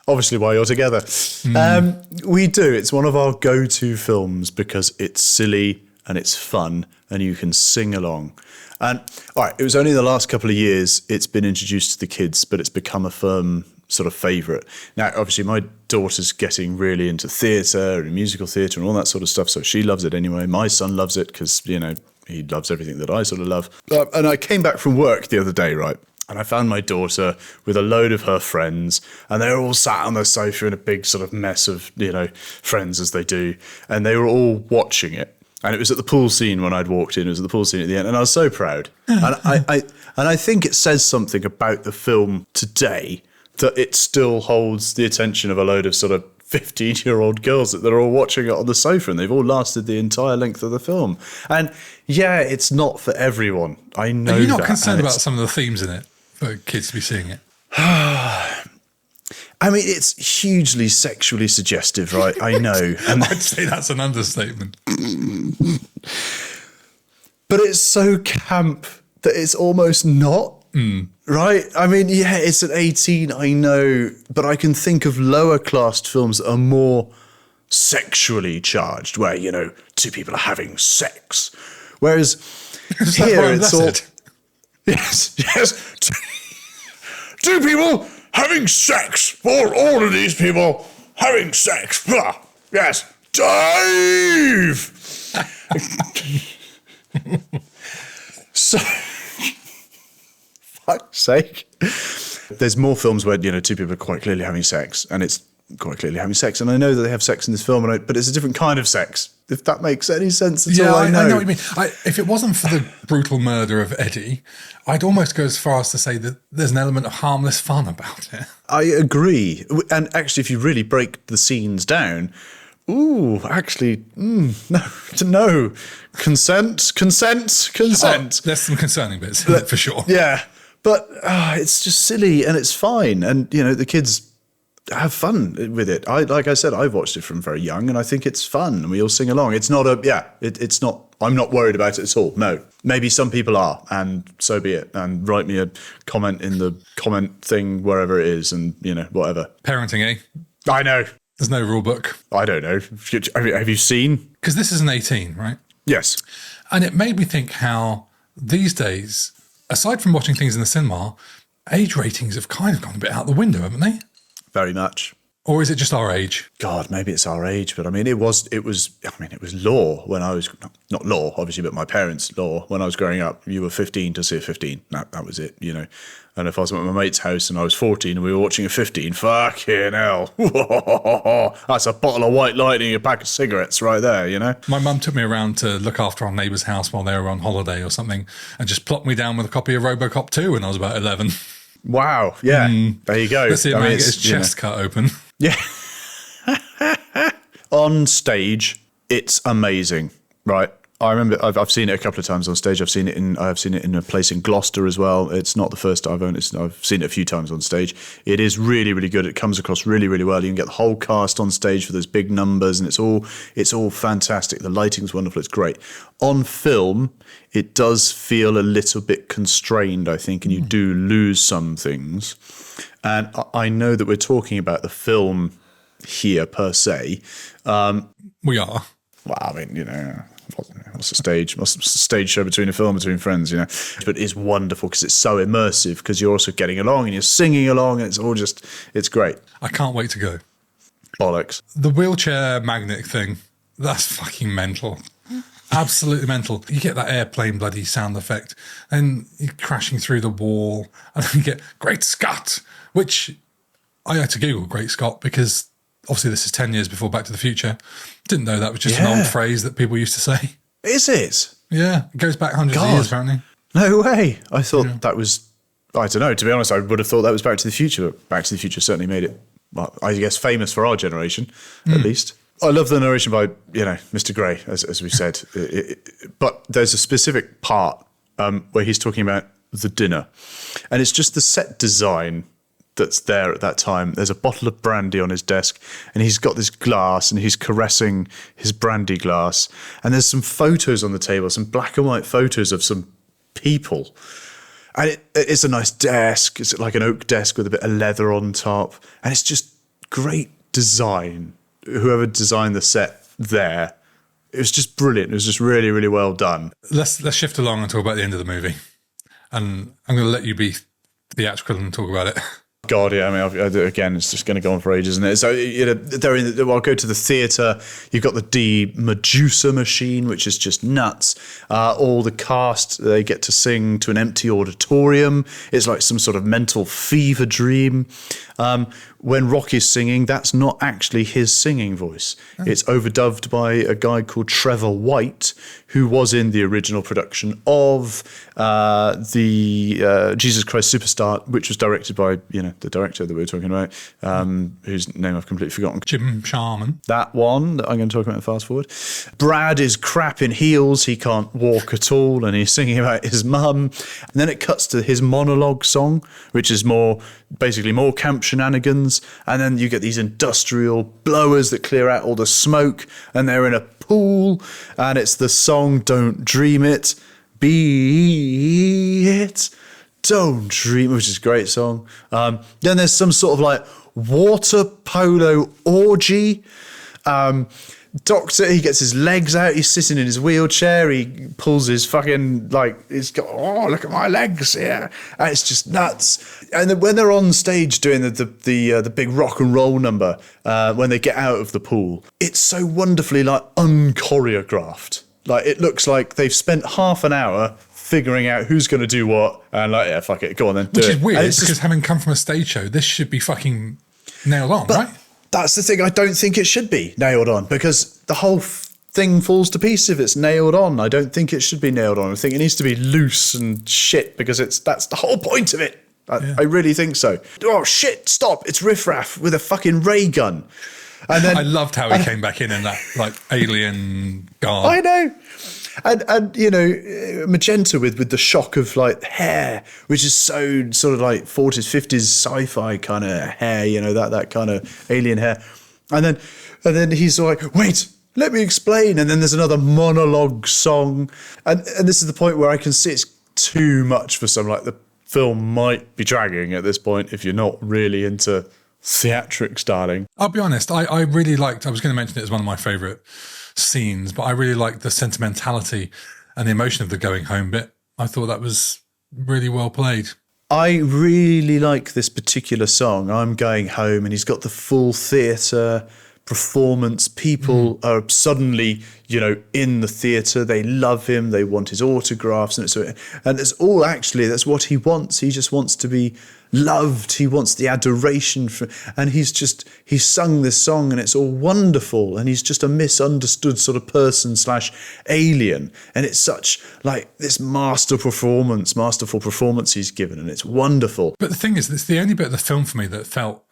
Obviously, while you're together. We do. It's one of our go-to films because it's silly and it's fun and you can sing along. And all right, it was only the last couple of years it's been introduced to the kids, but it's become a firm sort of favourite. Now, obviously, my daughter's getting really into theatre and musical theatre and all that sort of stuff, so she loves it anyway. My son loves it because, he loves everything that I sort of love. And I came back from work the other day, right? And I found my daughter with a load of her friends, and they were all sat on the sofa in a big sort of mess of, friends as they do. And they were all watching it. And it was at the pool scene when I'd walked in. It was at the pool scene at the end. And I was so proud. And I think it says something about the film today that it still holds the attention of a load of sort of 15-year-old girls that they're all watching it on the sofa, and they've all lasted the entire length of the film. And yeah, it's not for everyone. I know that. Are you not concerned about some of the themes in it for kids to be seeing it? I mean, it's hugely sexually suggestive, right? I know. And I'd say that's an understatement. But it's so camp that it's almost not. Right? I mean, yeah, it's an 18, I know, but I can think of lower class films that are more sexually charged, where, two people are having sex. Whereas here it's all... Yes. Two people having sex, for all of these people having sex. Yes, Dave! So... fuck's sake. There's more films where, two people are quite clearly having sex, and it's quite clearly having sex. And I know that they have sex in this film, but it's a different kind of sex, if that makes any sense at all. I know what you mean. If it wasn't for the brutal murder of Eddie, I'd almost go as far as to say that there's an element of harmless fun about it. I agree. And actually, if you really break the scenes down, no. Consent. Oh, there's some concerning bits, for sure. Yeah. But it's just silly and it's fine. And, the kids have fun with it. Like I said, I've watched it from very young and I think it's fun and we all sing along. It's not it's not I'm not worried about it at all. No. Maybe some people are, and so be it. And write me a comment in the comment thing, wherever it is, and, whatever. Parenting, eh? I know. There's no rule book. I don't know. Have you seen? Because this is an 18, right? Yes. And it made me think how these days, aside from watching things in the cinema, age ratings have kind of gone a bit out the window, haven't they? Very much. Or is it just our age? God, maybe it's our age, but I mean, it was law when I was, not law, obviously, but my parents' law. When I was growing up, you were 15 to see a 15. That was it, And if I was at my mate's house and I was 14 and we were watching a 15, fucking hell. That's a bottle of White Lightning, a pack of cigarettes right there, My mum took me around to look after our neighbour's house while they were on holiday or something and just plopped me down with a copy of RoboCop 2 when I was about 11. Wow. Yeah. There you go. Let's see a man get his chest cut open. Yeah. On stage, it's amazing, right? I remember I've seen it a couple of times on stage. I've seen it in a place in Gloucester as well. It's not the first I've owned it. I've seen it a few times on stage. It is really, really good. It comes across really, really well. You can get the whole cast on stage for those big numbers, and it's all fantastic. The lighting's wonderful. It's great. On film, it does feel a little bit constrained, I think, and you do lose some things. And I know that we're talking about the film here per se. We are. Well, I mean, what's a stage show between a film between friends, But it's wonderful because it's so immersive because you're also getting along and you're singing along and it's great. I can't wait to go. Bollocks. The wheelchair magnet thing, that's fucking mental. Absolutely mental. You get that airplane bloody sound effect and you're crashing through the wall and then you get Great Scott, which I had to Google Great Scott because obviously this is 10 years before Back to the Future. Didn't know that was just an old phrase that people used to say. Is it? Yeah, it goes back hundreds of years apparently. No way. I thought that was, I don't know, to be honest, I would have thought that was Back to the Future, but Back to the Future certainly made it, well, I guess, famous for our generation, at least. I love the narration by, Mr. Gray, as we said. But there's a specific part where he's talking about the dinner. And it's just the set design that's there at that time. There's a bottle of brandy on his desk and he's got this glass and he's caressing his brandy glass. And there's some photos on the table, some black and white photos of some people. And it's a nice desk. It's like an oak desk with a bit of leather on top. And it's just great design. Whoever designed the set there, it was just brilliant. It was just really, really well done. Let's shift along and talk about the end of the movie. And I'm going to let you be theatrical and talk about it. God, yeah. I mean, again, it's just going to go on for ages, isn't it? So, I'll go to the theatre. You've got the D Medusa machine, which is just nuts. All the cast, they get to sing to an empty auditorium. It's like some sort of mental fever dream. When Rocky's singing, that's not actually his singing voice. Oh. It's overdubbed by a guy called Trevor White, who was in the original production of the Jesus Christ Superstar, which was directed by, the director that we were talking about, whose name I've completely forgotten. Jim Sharman. That one that I'm going to talk about fast forward. Brad is crap in heels. He can't walk at all, and he's singing about his mum. And then it cuts to his monologue song, which is basically more camp shenanigans. And then you get these industrial blowers that clear out all the smoke, and they're in a pool, and it's the song Don't Dream It, Be It, Don't Dream It, which is a great song. Then there's some sort of like water polo orgy. Doctor, he gets his legs out, he's sitting in his wheelchair, he pulls his fucking, he's got, look at my legs here. And it's just nuts. And then when they're on stage doing the big rock and roll number, when they get out of the pool, it's so wonderfully unchoreographed. It looks like they've spent half an hour figuring out who's going to do what, and fuck it, go on then, do it. Which is weird, because having come from a stage show, this should be fucking nailed on, right? That's the thing. I don't think it should be nailed on because the whole thing falls to pieces if it's nailed on. I don't think it should be nailed on. I think it needs to be loose and shit because that's the whole point of it. I really think so. Oh shit! Stop! It's Riff Raff with a fucking ray gun. And then I loved how he came back in that alien garb. I know. And magenta with the shock of hair, which is so sort of 40s, 50s sci-fi kind of hair, that kind of alien hair. And then he's like, wait, let me explain. And then there's another monologue song. And this is the point where I can see it's too much for some. Like, the film might be dragging at this point if you're not really into theatrics, darling. I'll be honest, I really liked, I was going to mention it as one of my favourite scenes, but I really liked the sentimentality and the emotion of the going home bit. I thought that was really well played. I really like this particular song, I'm Going Home, and he's got the full theatre performance. People are suddenly, in the theatre. They love him. They want his autographs. And it's all actually, that's what he wants. He just wants to be loved. He wants the adoration. And he's sung this song and it's all wonderful. And he's just a misunderstood sort of person / alien. And it's such like this masterful performance he's given. And it's wonderful. But the thing is, it's the only bit of the film for me that felt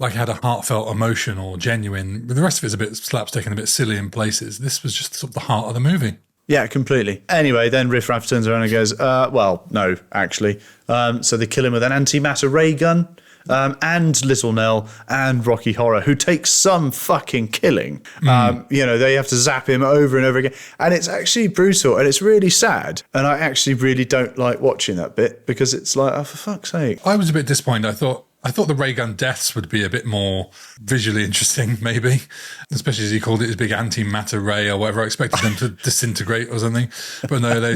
like it had a heartfelt emotion or genuine. But the rest of it's a bit slapstick and a bit silly in places. This was just sort of the heart of the movie. Yeah, completely. Anyway, then Riff Raff turns around and goes, well, no, actually. So they kill him with an antimatter ray gun, and Little Nell and Rocky Horror, who takes some fucking killing. They have to zap him over and over again. And it's actually brutal and it's really sad. And I actually really don't like watching that bit because it's like, oh, for fuck's sake. I was a bit disappointed. I thought the ray gun deaths would be a bit more visually interesting, maybe, especially as he called it his big antimatter ray or whatever. I expected them to disintegrate or something, but no, they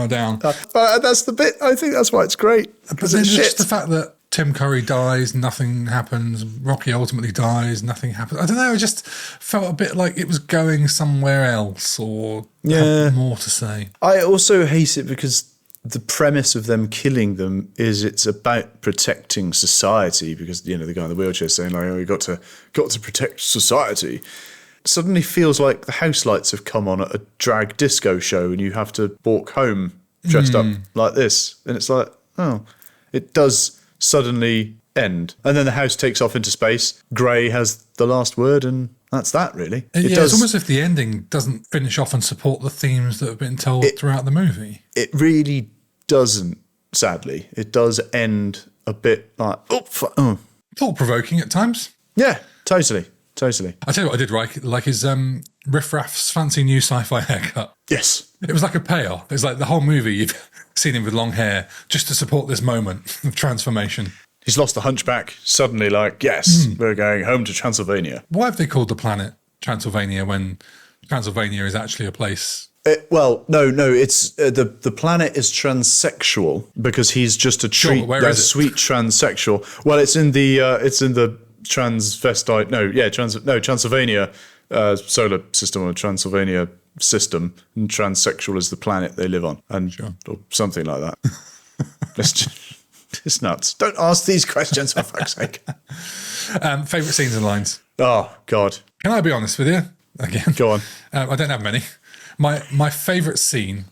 down. But that's the bit. I think that's why it's great. But then just the fact that Tim Curry dies, nothing happens. Rocky ultimately dies, nothing happens. I don't know. It just felt a bit like it was going somewhere else or had more to say. I also hate it because the premise of them killing them is it's about protecting society because, the guy in the wheelchair is saying, like, oh, you got to protect society. It suddenly feels like the house lights have come on at a drag disco show and you have to walk home dressed up like this. And it's like, oh, it does suddenly end. And then the house takes off into space. Gray has the last word and that's that, really. It's almost as if the ending doesn't finish off and support the themes that have been told throughout the movie. It really doesn't, sadly. It does end a bit like, thought-provoking at times. Yeah, totally. I tell you what I did like his Riff Raff's fancy new sci-fi haircut. Yes. It was like a payoff. It's like the whole movie, you've seen him with long hair just to support this moment of transformation. He's lost the hunchback. Suddenly, like, yes, we're going home to Transylvania. Why have they called the planet Transylvania when Transylvania is actually a place? No. It's the planet is transsexual because he's just a treat. Where is it? Sweet transsexual. Well, it's in the transvestite. Transylvania solar system or Transylvania system, and transsexual is the planet they live on, and or something like that. It's nuts. Don't ask these questions, for fuck's sake. Favourite scenes and lines? Oh, God. Can I be honest with you? Again. Go on. I don't have many. My favourite scene...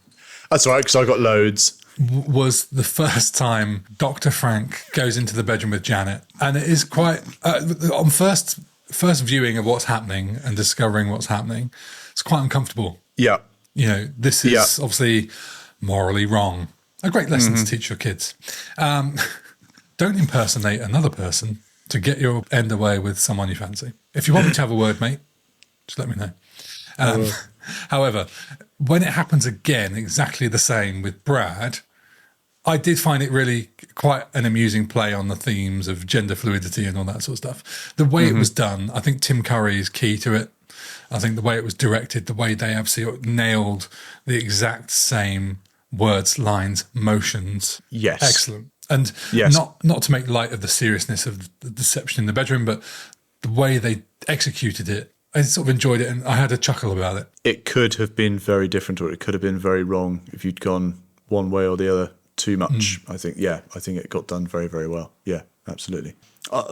That's all right, because I got loads. ...was the first time Dr. Frank goes into the bedroom with Janet. And it is quite... on first viewing of what's happening and discovering what's happening, it's quite uncomfortable. Yeah. This is obviously morally wrong. A great lesson to teach your kids. Don't impersonate another person to get your end away with someone you fancy. If you want me to have a word, mate, just let me know. However, when it happens again, exactly the same with Brad, I did find it really quite an amusing play on the themes of gender fluidity and all that sort of stuff. The way it was done, I think Tim Curry is key to it. I think the way it was directed, the way they absolutely nailed the exact same words, lines, motions. Yes. Excellent. And not to make light of the seriousness of the deception in the bedroom, but the way they executed it, I sort of enjoyed it and I had a chuckle about it. It could have been very different or it could have been very wrong if you'd gone one way or the other too much. I think it got done very, very well. Yeah, absolutely.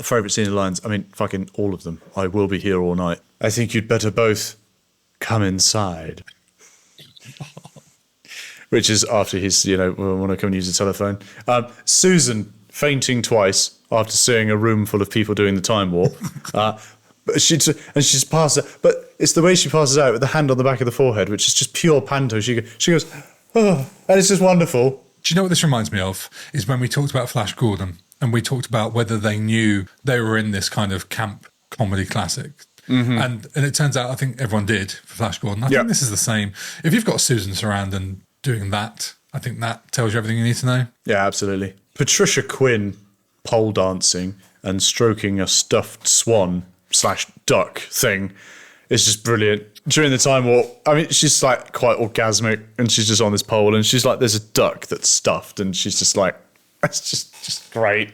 Favourite scene of lines, I mean, fucking all of them. I will be here all night. I think you'd better both come inside. Which is after he's, want to come and use the telephone. Susan fainting twice after seeing a room full of people doing the time warp. But she's passed out. But it's the way she passes out with the hand on the back of the forehead, which is just pure panto. She goes, oh, and it's just wonderful. Do you know what this reminds me of? Is when we talked about Flash Gordon and we talked about whether they knew they were in this kind of camp comedy classic. And it turns out, I think everyone did for Flash Gordon. I think this is the same. If you've got Susan Sarandon doing that, I think that tells you everything you need to know. Yeah, absolutely. Patricia Quinn pole dancing and stroking a stuffed swan / duck thing is just brilliant. During the time warp, I mean, she's like quite orgasmic and she's just on this pole and she's like, there's a duck that's stuffed and she's just like, that's just great.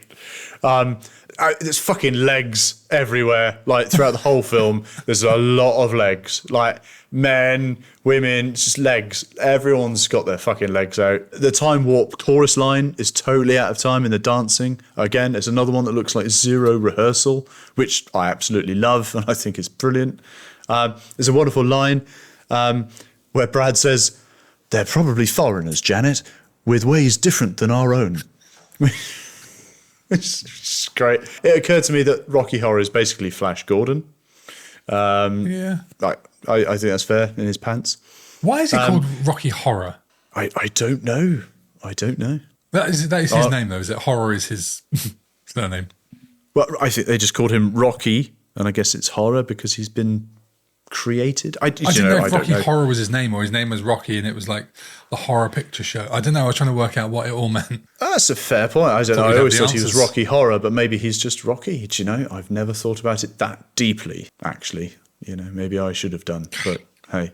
There's fucking legs everywhere. Like throughout the whole film, there's a lot of legs. Like men, women, it's just legs. Everyone's got their fucking legs out. The time warp chorus line is totally out of time in the dancing. Again, it's another one that looks like zero rehearsal, which I absolutely love and I think is brilliant. There's a wonderful line where Brad says, "They're probably foreigners, Janet, with ways different than our own." It's great. It occurred to me that Rocky Horror is basically Flash Gordon. I think that's fair in his pants. Why is he called Rocky Horror? I don't know. That is his name, though, is it? Horror is his surname. Well, I think they just called him Rocky, and I guess it's horror because he's been created. I didn't know if Rocky Horror was his name or his name was Rocky and it was like the horror picture show. I don't know. I was trying to work out what it all meant. That's a fair point. I don't know. I always thought he was Rocky Horror, but maybe he's just Rocky. Do you know? I've never thought about it that deeply, actually. You know, maybe I should have done, but hey,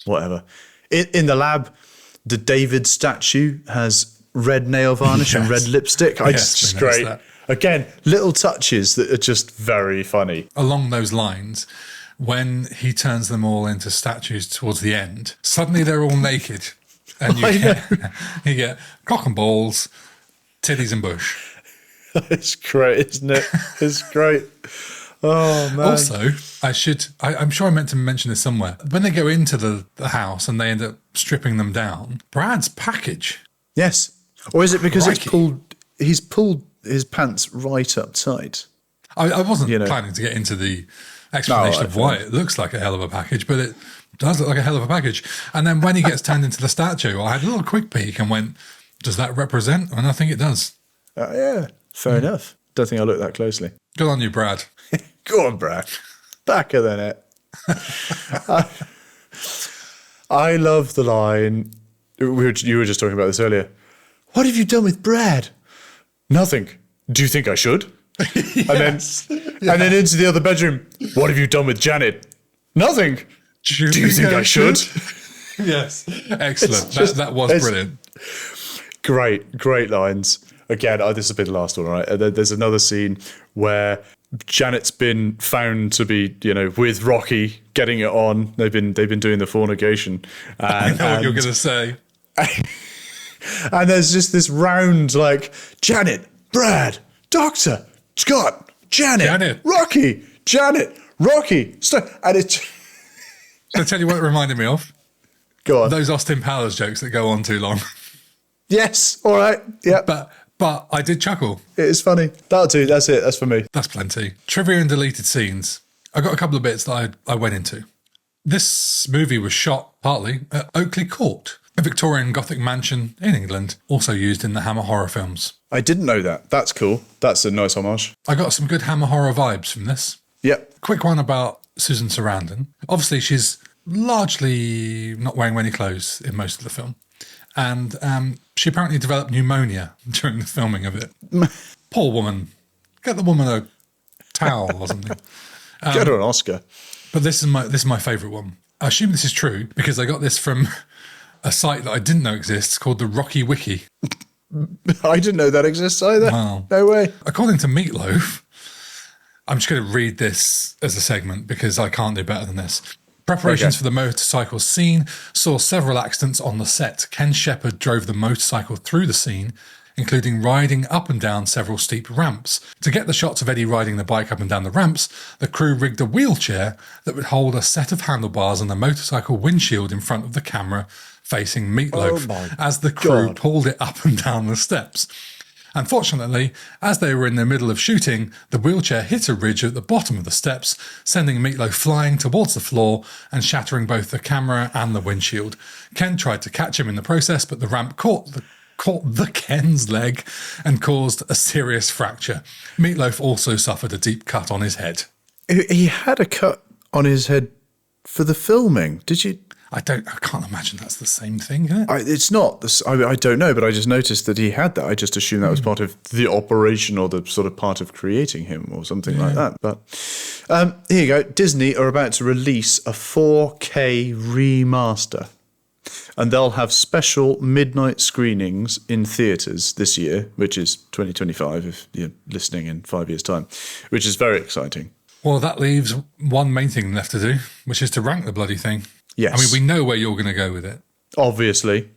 whatever. In the lab, the David statue has red nail varnish and red lipstick. It's just great. That. Again, little touches that are just very funny. Along those lines, when he turns them all into statues towards the end, suddenly they're all naked. And you get cock and balls, titties and bush. It's great, isn't it? It's great. Oh, man. Also, I'm sure I meant to mention this somewhere. When they go into the house and they end up stripping them down, Brad's package. Yes. Or is it because he's pulled his pants right up tight? I wasn't planning to get into the explanation of why it looks like a hell of a package, but it does look like a hell of a package. And then when he gets turned into the statue, I had a little quick peek and went, does that represent? And I think it does. Yeah, fair enough. Don't think I looked that closely. Good on you, Brad. Go on, Brad. Back of the net. I love the line. You were just talking about this earlier. What have you done with Brad? Nothing. Do you think I should? Yes. And then into the other bedroom. What have you done with Janet? Nothing. Do you think I should? Yes. Excellent. That was brilliant. Great lines. Again, this will be the last one, all right? There's another scene where Janet's been found to be, with Rocky, getting it on. They've been doing the fornication. I know what you're going to say. And there's just this round, like, Janet, Brad, Doctor, Scott, Janet, Rocky, Janet, Rocky. And it's... Shall I tell you what it reminded me of? Go on. Those Austin Powers jokes that go on too long. Yes, all right, yeah. But I did chuckle. It is funny. That'll do. That's it. That's for me. That's plenty. Trivia and deleted scenes. I got a couple of bits that I went into. This movie was shot partly at Oakley Court, a Victorian Gothic mansion in England, also used in the Hammer horror films. I didn't know that. That's cool. That's a nice homage. I got some good Hammer horror vibes from this. Yep. Quick one about Susan Sarandon. Obviously, she's largely not wearing any clothes in most of the film. And she apparently developed pneumonia during the filming of it. Poor woman. Get the woman a towel or something. Get her an Oscar. But this is my favourite one. I assume this is true because I got this from a site that I didn't know exists called the Rocky Wiki. I didn't know that exists either. Wow. No way. According to MeatLoaf, I'm just going to read this as a segment because I can't do better than this. Preparations for the motorcycle scene saw several accidents on the set. Ken Shepard drove the motorcycle through the scene, including riding up and down several steep ramps. To get the shots of Eddie riding the bike up and down the ramps, the crew rigged a wheelchair that would hold a set of handlebars and the motorcycle windshield in front of the camera facing MeatLoaf as the crew pulled it up and down the steps. Unfortunately, as they were in the middle of shooting, the wheelchair hit a ridge at the bottom of the steps, sending MeatLoaf flying towards the floor and shattering both the camera and the windshield. Ken tried to catch him in the process, but the ramp caught the Ken's leg and caused a serious fracture. MeatLoaf also suffered a deep cut on his head. He had a cut on his head for the filming. Did you? I can't imagine that's the same thing, is it? It's not. I don't know, but I just noticed that he had that. I just assumed that was part of the operation or the sort of part of creating him or something like that. But here you go. Disney are about to release a 4K remaster. And they'll have special midnight screenings in theatres this year, which is 2025 if you're listening in 5 years' time, which is very exciting. Well, that leaves one main thing left to do, which is to rank the bloody thing. Yes. I mean, we know where you're going to go with it. Obviously.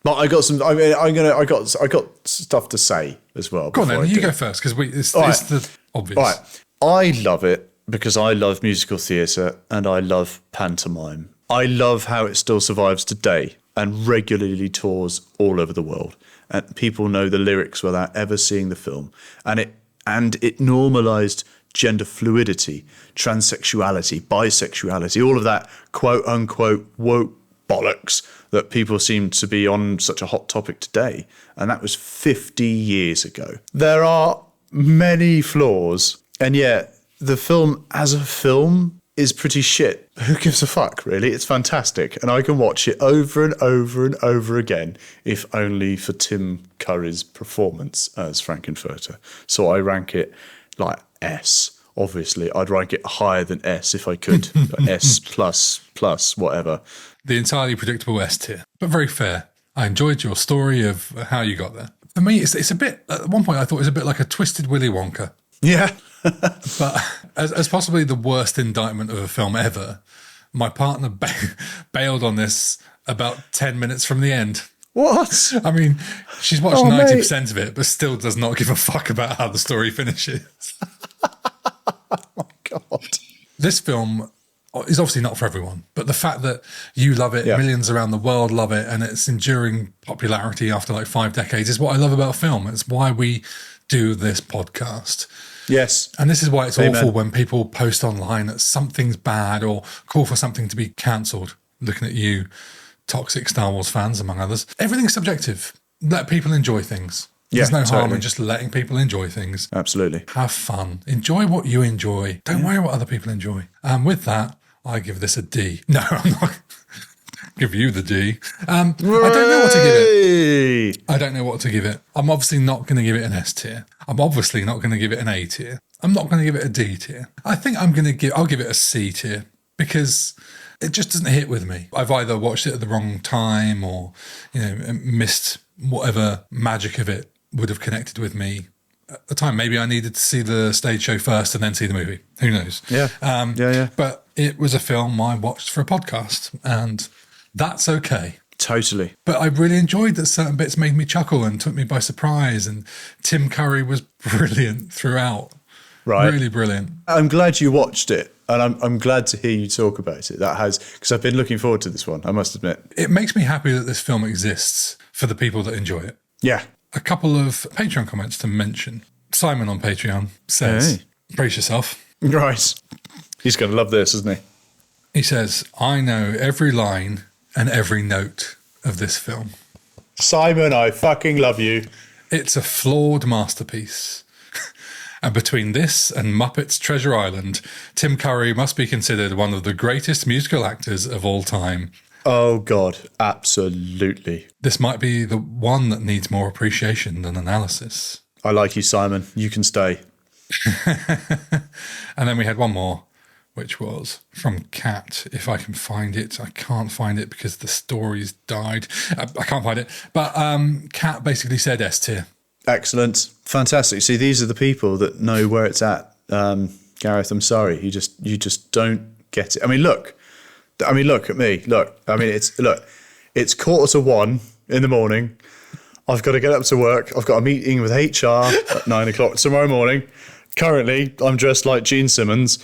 But I got some. I got stuff to say as well. Go on then, you go first because it's the obvious. All right. I love it because I love musical theatre and I love pantomime. I love how it still survives today and regularly tours all over the world. And people know the lyrics without ever seeing the film. And it normalised gender fluidity, transsexuality, bisexuality, all of that quote unquote woke bollocks that people seem to be on such a hot topic today. And that was 50 years ago. There are many flaws, and yet the film as a film is pretty shit. Who gives a fuck, really? It's fantastic. And I can watch it over and over and over again, if only for Tim Curry's performance as Frankenfurter. So I rank it like S. Obviously, I'd rank it higher than S if I could. S plus, whatever. The entirely predictable S tier, but very fair. I enjoyed your story of how you got there. For me, it's a bit, at one point I thought it was a bit like a twisted Willy Wonka. Yeah. But as possibly the worst indictment of a film ever, my partner bailed on this about 10 minutes from the end. What? I mean, she's watched 90% of it, but still does not give a fuck about how the story finishes. Oh, my God. This film is obviously not for everyone, but the fact that you love it, millions around the world love it, and it's enduring popularity after like 5 decades is what I love about film. It's why we do this podcast. Yes. And this is why it's awful when people post online that something's bad or call for something to be cancelled. Looking at you, toxic Star Wars fans, among others. Everything's subjective. Let people enjoy things. There's no harm in just letting people enjoy things. Absolutely. Have fun. Enjoy what you enjoy. Don't worry what other people enjoy. And with that, I give this a D. No, I'm not. Give you the D. I don't know what to give it. I don't know what to give it. I'm obviously not going to give it an S tier. I'm obviously not going to give it an A tier. I'm not going to give it a D tier. I think I'll give it a C tier because it just doesn't hit with me. I've either watched it at the wrong time or, missed whatever magic of it would have connected with me at the time. Maybe I needed to see the stage show first and then see the movie. Who knows? Yeah. But it was a film I watched for a podcast, and that's okay. Totally. But I really enjoyed that certain bits made me chuckle and took me by surprise, and Tim Curry was brilliant throughout. Right. Really brilliant. I'm glad you watched it, and I'm glad to hear you talk about it. Because I've been looking forward to this one, I must admit. It makes me happy that this film exists for the people that enjoy it. Yeah. A couple of Patreon comments to mention. Simon on Patreon says, brace yourself. Right. He's going to love this, isn't he? He says, I know every line and every note of this film. Simon, I fucking love you. It's a flawed masterpiece. And between this and Muppets Treasure Island, Tim Curry must be considered one of the greatest musical actors of all time. Oh, God, absolutely. This might be the one that needs more appreciation than analysis. I like you, Simon. You can stay. And then we had one more, which was from Kat. If I can find it. I can't find it because the story's died. I can't find it. But Kat basically said S tier. Excellent. Fantastic. See, these are the people that know where it's at. Gareth, I'm sorry. You just don't get it. I mean, look at me. Look, it's 1:45 in the morning. I've got to get up to work. I've got a meeting with HR at 9 o'clock tomorrow morning. Currently, I'm dressed like Gene Simmons.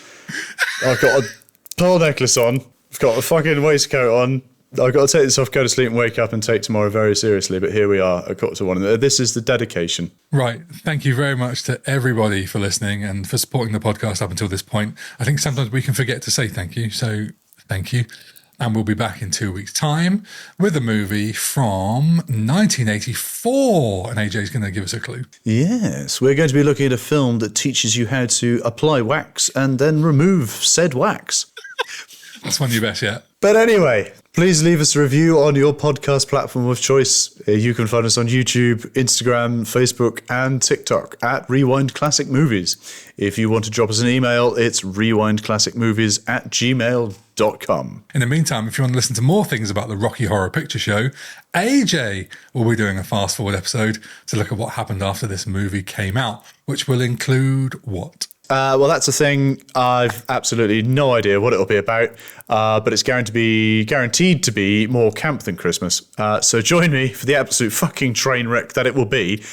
I've got a pearl necklace on. I've got a fucking waistcoat on. I've got to take this off, go to sleep and wake up and take tomorrow very seriously. But here we are at 1:45. This is the dedication. Right. Thank you very much to everybody for listening and for supporting the podcast up until this point. I think sometimes we can forget to say thank you. So thank you. And we'll be back in 2 weeks' time with a movie from 1984. And AJ's going to give us a clue. Yes, we're going to be looking at a film that teaches you how to apply wax and then remove said wax. That's one of your best yet. But anyway, please leave us a review on your podcast platform of choice. You can find us on YouTube, Instagram, Facebook, and TikTok at Rewind Classic Movies. If you want to drop us an email, it's rewindclassicmovies@gmail.com. In the meantime, if you want to listen to more things about the Rocky Horror Picture Show, AJ will be doing a fast forward episode to look at what happened after this movie came out, which will include what? Well, that's a thing. I've absolutely no idea what it'll be about, but it's guaranteed to be more camp than Christmas. So join me for the absolute fucking train wreck that it will be,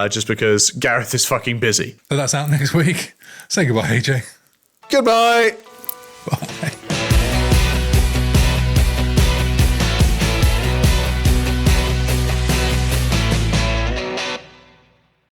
just because Gareth is fucking busy. So that's out next week. Say goodbye, AJ. Goodbye. Bye.